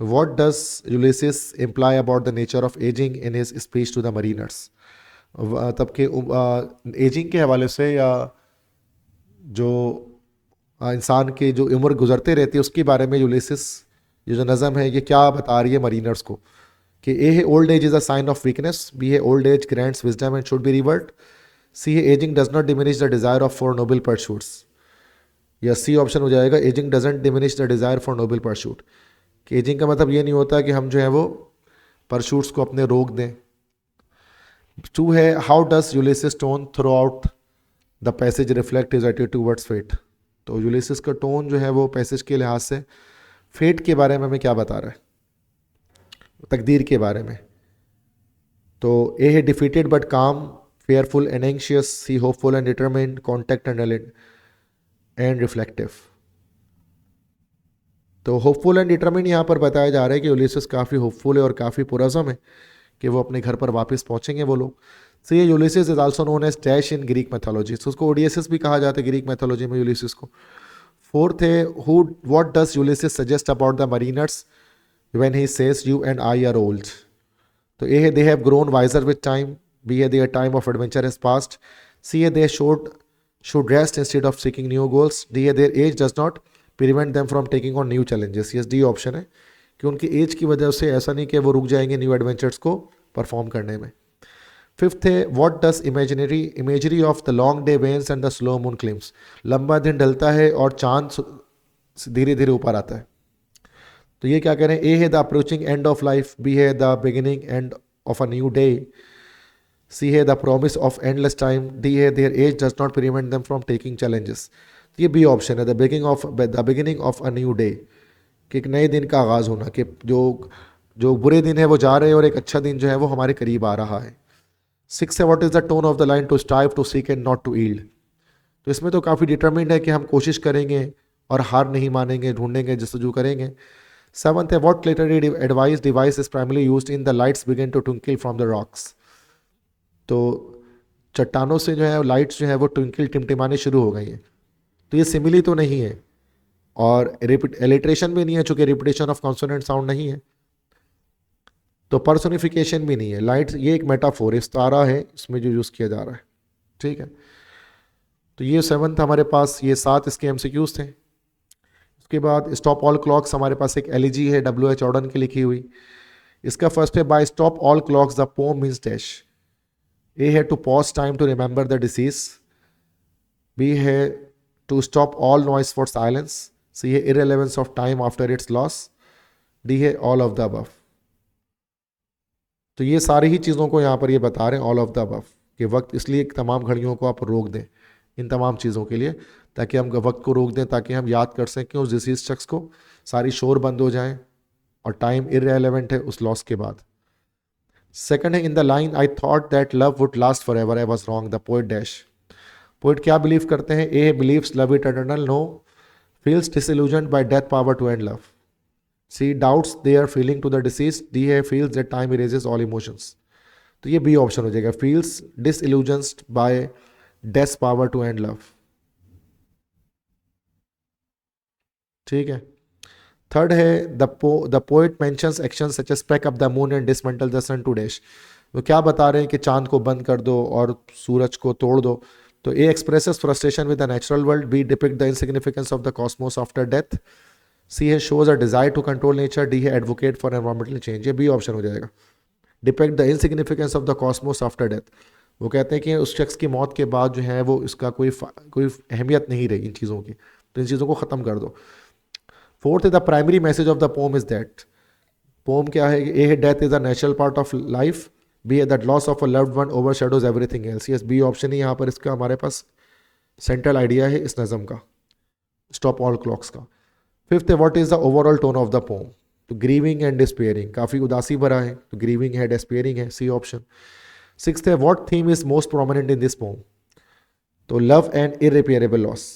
Speaker 1: what does Ulysses imply about the nature of ageing in his speech to the mariners. तब के ageing के हवाले से या जो इंसान की जो उम्र गुजरते रहती है उसके बारे में यूलिसिस ये जो नज़म है ये क्या बता रही है मरीनर्स को कि ए है old age is a sign of weakness, B है old age grants wisdom and should be revered, C है ageing does not diminish the desire of for noble pursuits, या सी ऑप्शन हो जाएगा ageing doesn't diminish the desire for noble pursuit, कि ageing का मतलब ये नहीं होता कि हम जो है वो परशूट्स को अपने रोक दें। टू है how does Ulysses tone throughout the passage reflect his attitude towards fate, तो यूलिसिस का टोन जो है वो पैसेज के लिहाज से फेट के बारे में हमें क्या बता रहा है, तकदीर के बारे में। तो ए है defeated but calm, fearful and anxious, C hopeful and determined, content and reflective. तो होपफुल एंड डिटरमिन्ड यहाँ पर बताया जा रहा है कि यूलिसिस काफ़ी होपफुल है और काफ़ी पुरज़म है कि वो अपने घर पर वापस पहुँचेंगे वो लोग। सो ये Ulysses is also known as dash in Greek mythology, तो उसको ओडियसिस भी कहा जाता है ग्रीक मैथोलॉजी में यूलिसिस को। फोर्थ है who what does Ulysses suggest about the mariners when he says you and I are old, तो ए है they have grown wiser with time, B है their time of adventure has passed, C है they should rest instead of seeking new goals, D है their age does not prevent them from taking on new challenges. Yes, D option है कि उनकी as की वजह से ऐसा नहीं कि वो रुक जाएंगे न्यू एडवेंचर्स को परफॉर्म करने में। फिफ्थ है what does imagery of the long day veins and the slow moon claims, लंबा दिन ढलता है और चांद धीरे धीरे ऊपर आता है, तो ये क्या कह रहे हैं, ए है the approaching end of life, B है the beginning end of a new day, C है the promise of endless time, D है their age does not prevent them from taking challenges. ये बी ऑप्शन है the beginning of a new day, कि एक नए दिन का आगाज़ होना, कि जो बुरे दिन है वो जा रहे हैं और एक अच्छा दिन जो है वो हमारे करीब आ रहा है। सिक्स है what is the tone of the line to strive to seek and not to yield, तो इसमें तो काफ़ी डिटरमिन्ड है कि हम कोशिश करेंगे और हार नहीं मानेंगे, ढूंढेंगे, जस्तजू करेंगे। सेवंथ है what literary advice device is primarily used in the lights begin to twinkle from the rocks, तो चट्टानों से जो है लाइट्स जो है वो ट्विंकल टिमटिमाने शुरू हो गई हैं, तो ये सिमिली तो नहीं है और एलिट्रेशन भी नहीं है, चूंकि रिपीटेशन ऑफ कॉन्सोनेंट साउंड नहीं है, तो पर्सोनिफिकेशन भी नहीं है। लाइट ये एक मेटाफोर इस्तारा है इसमें जो यूज़ किया जा रहा है, ठीक है। तो ये सेवन्थ हमारे पास, ये 7 इसके एमसीक्यूज थे। उसके बाद स्टॉप ऑल क्लॉक्स, हमारे पास एक एलिजी है WH ऑर्डन की लिखी हुई। इसका फर्स्ट है by stop all clocks the poem means dash, A है to pause time to remember the deceased, B है to stop all noise for silence, C है irrelevance of time after its loss, D है all of the above. तो ये सारी ही चीज़ों को यहाँ पर ये बता रहे हैं ऑल ऑफ द अबव, कि वक्त इसलिए तमाम घड़ियों को आप रोक दें इन तमाम चीज़ों के लिए, ताकि हम वक्त को रोक दें, ताकि हम याद कर सकें उस डिसीज शख्स को, सारी शोर बंद हो जाएं और टाइम इररेलेवेंट है उस लॉस के बाद। सेकंड है in the line I thought that love would last for ever I was wrong, the poet dash, poet क्या बिलीव करते हैं, A believes love it eternal, no feels disillusioned by death power to end love, C doubts their feeling to the deceased, D है feels that time erases all emotions. तो ये B option हो जाएगा, feels disillusioned by death power to end love, ठीक है। Third है the poet mentions action such as pack up the moon and dismantle the sun to dash, वो क्या बता रहे हैं कि चांद को बंद कर दो और सूरज को तोड़ दो। तो A expresses frustration with the natural world, B depict the insignificance of the cosmos after death, C है shows a desire to control nature, D है एडवोकेट फॉर एनवायरमेंटल चेंज। ये बी ऑप्शन हो जाएगा, depict the insignificance of the cosmos after death, वो कहते हैं कि उस शख्स की मौत के बाद जो है वो इसका कोई अहमियत नहीं रही इन चीज़ों की, तो इन चीज़ों को ख़त्म कर दो। फोर्थ है the primary message of the poem is that, poem क्या है, ए है death is a natural part of life, B है that loss of a loved one overshadows everything else. Yes, B option ही यहाँ पर इसका हमारे पास central idea है इस नज़म का, स्टॉप ऑल क्लॉक्स का। फिफ्थ है what is the overall tone of the pome, तो ग्रीविंग एंड डिस्पेयरिंग, काफ़ी उदासी भरा है, तो ग्रीविंग है, डिस्पेयरिंग है, सी ऑप्शन। सिक्स्थ है what theme is most prominent in this pome, तो लव एंड इररिपेयरेबल लॉस,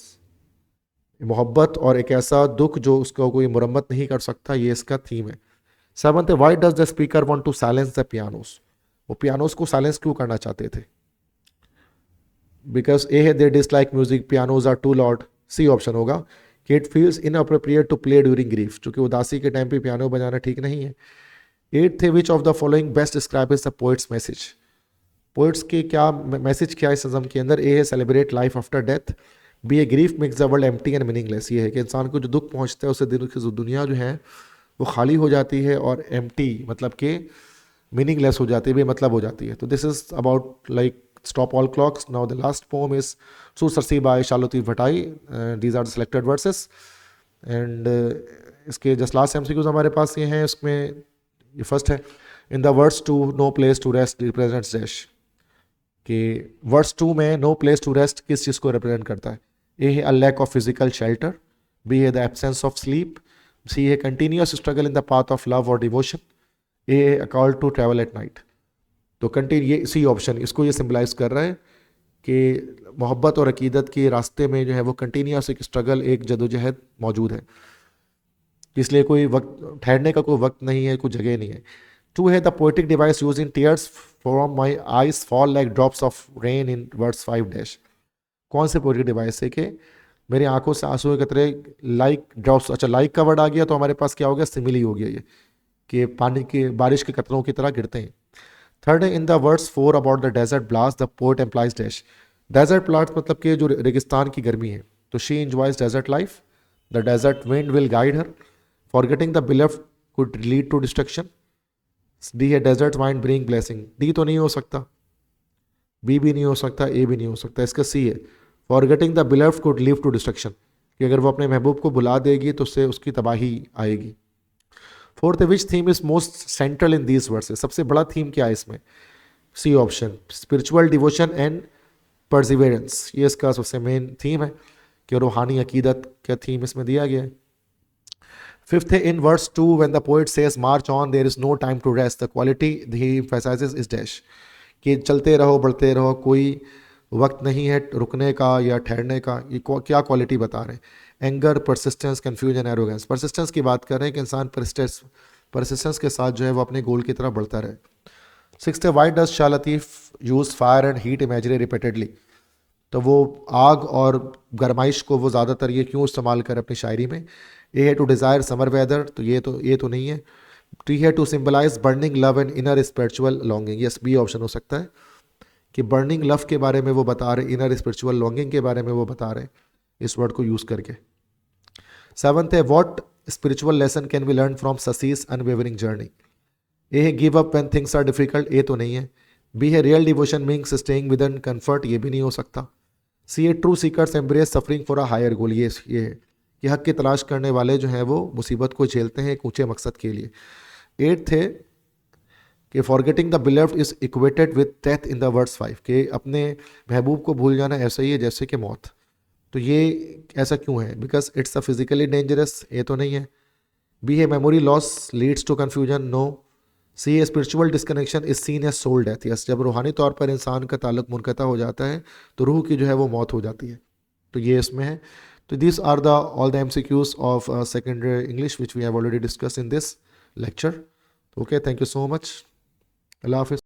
Speaker 1: मोहब्बत और एक ऐसा दुख जो उसका कोई मुरम्मत नहीं कर सकता, ये इसका थीम है। सेवंथ है why does the speaker want to silence the pianos, वो पियानोस को साइलेंस क्यों करना चाहते थे, बिकॉज ए है they dislike music, pianos are too loud, C option होगा कि it feels inappropriate to play during grief, क्योंकि उदासी के टाइम पे पियानो बजाना ठीक नहीं है। एट्थ है which of the following best describe is the poets message, poets के क्या मैसेज क्या है इस नज़म के अंदर, ए है celebrate life after death, B a grief makes the world empty and meaningless, ये है कि इंसान को जो दुख पहुंचता है उससे दिन की दुनिया जो है वो खाली हो जाती है और एम्प्टी मतलब कि मीनिंगलेस हो जाती है, बेमतलब हो जाती है. तो this is about like stop all clocks. Now the last poem is सुसरसी बाय शालोती भटाई. These are the selected verses. And इसके जस्ट लास्ट एमसीक्यूज हमारे पास ये हैं. इसमें ये फर्स्ट है, in the words to no place to rest represents dash. कि वर्ड्स टू में नो प्लेस टू रेस्ट किस चीज़ को रिप्रेजेंट करता है? ए है a lack of physical shelter, B है the absence of sleep, C है continuous struggle in the path of love और डिवोशन, ए है a call to travel at night. तो कंटिन्यू ये सी ऑप्शन इसको ये सिम्बलाइज कर रहा है कि मोहब्बत और अकीदत के रास्ते में जो है वो कंटिन्यूअस एक स्ट्रगल, एक जदोजहद मौजूद है. इसलिए कोई वक्त ठहरने का कोई वक्त नहीं है, कोई जगह नहीं है. टू है the poetic device use in tears from my eyes fall like drops of rain in words 5 dash. कौन से पोएटिक डिवाइस है कि मेरी आंखों से आंसू के कतरे लाइक ड्रॉप्स. अच्छा, लाइक का वर्ड आ गया तो हमारे पास क्या हो गया? सिमिली हो गया ये, कि पानी के बारिश के कतरों की तरह गिरते हैं. थर्ड है in the words 4 about the desert blast the poet employs dash. Desert blast मतलब कि जो रेगिस्तान की गर्मी है. तो she enjoys desert life, the desert wind will guide her, forgetting the beloved could lead to destruction. D है desert mind bring blessing. D तो नहीं हो सकता, बी भी नहीं हो सकता, ए भी नहीं हो सकता. इसका सी है, forgetting the beloved could lead to destruction, कि अगर वो अपने महबूब को भुला देगी तो उससे उसकी तबाही आएगी. फोर्थ है which theme is most central in these verses. सबसे बड़ा थीम क्या है इसमें? C option, spiritual devotion and perseverance. ये इसका सबसे मेन थीम है कि रूहानी अकीदत का थीम इसमें दिया गया है. फिफ्थ है in verse 2 when the poet says march on there is no time to rest, the quality he emphasises is dash. कि चलते रहो, बढ़ते रहो, कोई वक्त नहीं है रुकने का या ठहरने का. ये क्या क्वालिटी बता रहे हैं? Anger, persistence, confusion, arrogance. Persistence की बात कर रहे हैं कि इंसान परसिस्टेंस के साथ जो है वो अपने गोल की तरफ बढ़ता रहे. सिक्स्थ है why does Shah Latif use fire and heat imagery repeatedly. तो वो आग और गरमाइश को वो ज़्यादातर ये क्यों इस्तेमाल कर अपनी शायरी में? ए है टू डिज़ायर समर वेदर, तो ये तो नहीं है. टी है to symbolise burning love and inner spiritual longing. Yes, B option हो सकता है कि बर्निंग लव के बारे में वो बता रहे, इनर स्पिरिचुअल लॉन्गिंग के बारे में वो बता रहे इस वर्ड को यूज़ करके. सेवंथ है what spiritual lesson can we learn from Sassui's unwavering journey. A है give up when things are difficult, A तो नहीं है. बी है real devotion means staying within comfort, ये भी नहीं हो सकता. C a true seekers embrace suffering for a higher goal, ये है कि हक की तलाश करने वाले जो हैं वो मुसीबत को झेलते हैं एक ऊंचे मकसद के लिए. एट्थ है कि forgetting the beloved is equated with death in the words 5, कि अपने महबूब को भूल जाना ऐसा ही है जैसे कि मौत. तो ये ऐसा क्यों है? Because it's a physically dangerous, ये तो नहीं है. बी है memory loss leads to confusion, no. C है spiritual disconnection is seen as soul death. Yes, जब रूहानी तौर पर इंसान का ताल्लुक मुनक़ता हो जाता है तो रूह की जो है वो मौत हो जाती है. तो ये इसमें है. तो this are the all the MCQs of secondary English which we have already discuss in this lecture. Okay, thank you so much. अल्लाह हाफिज़.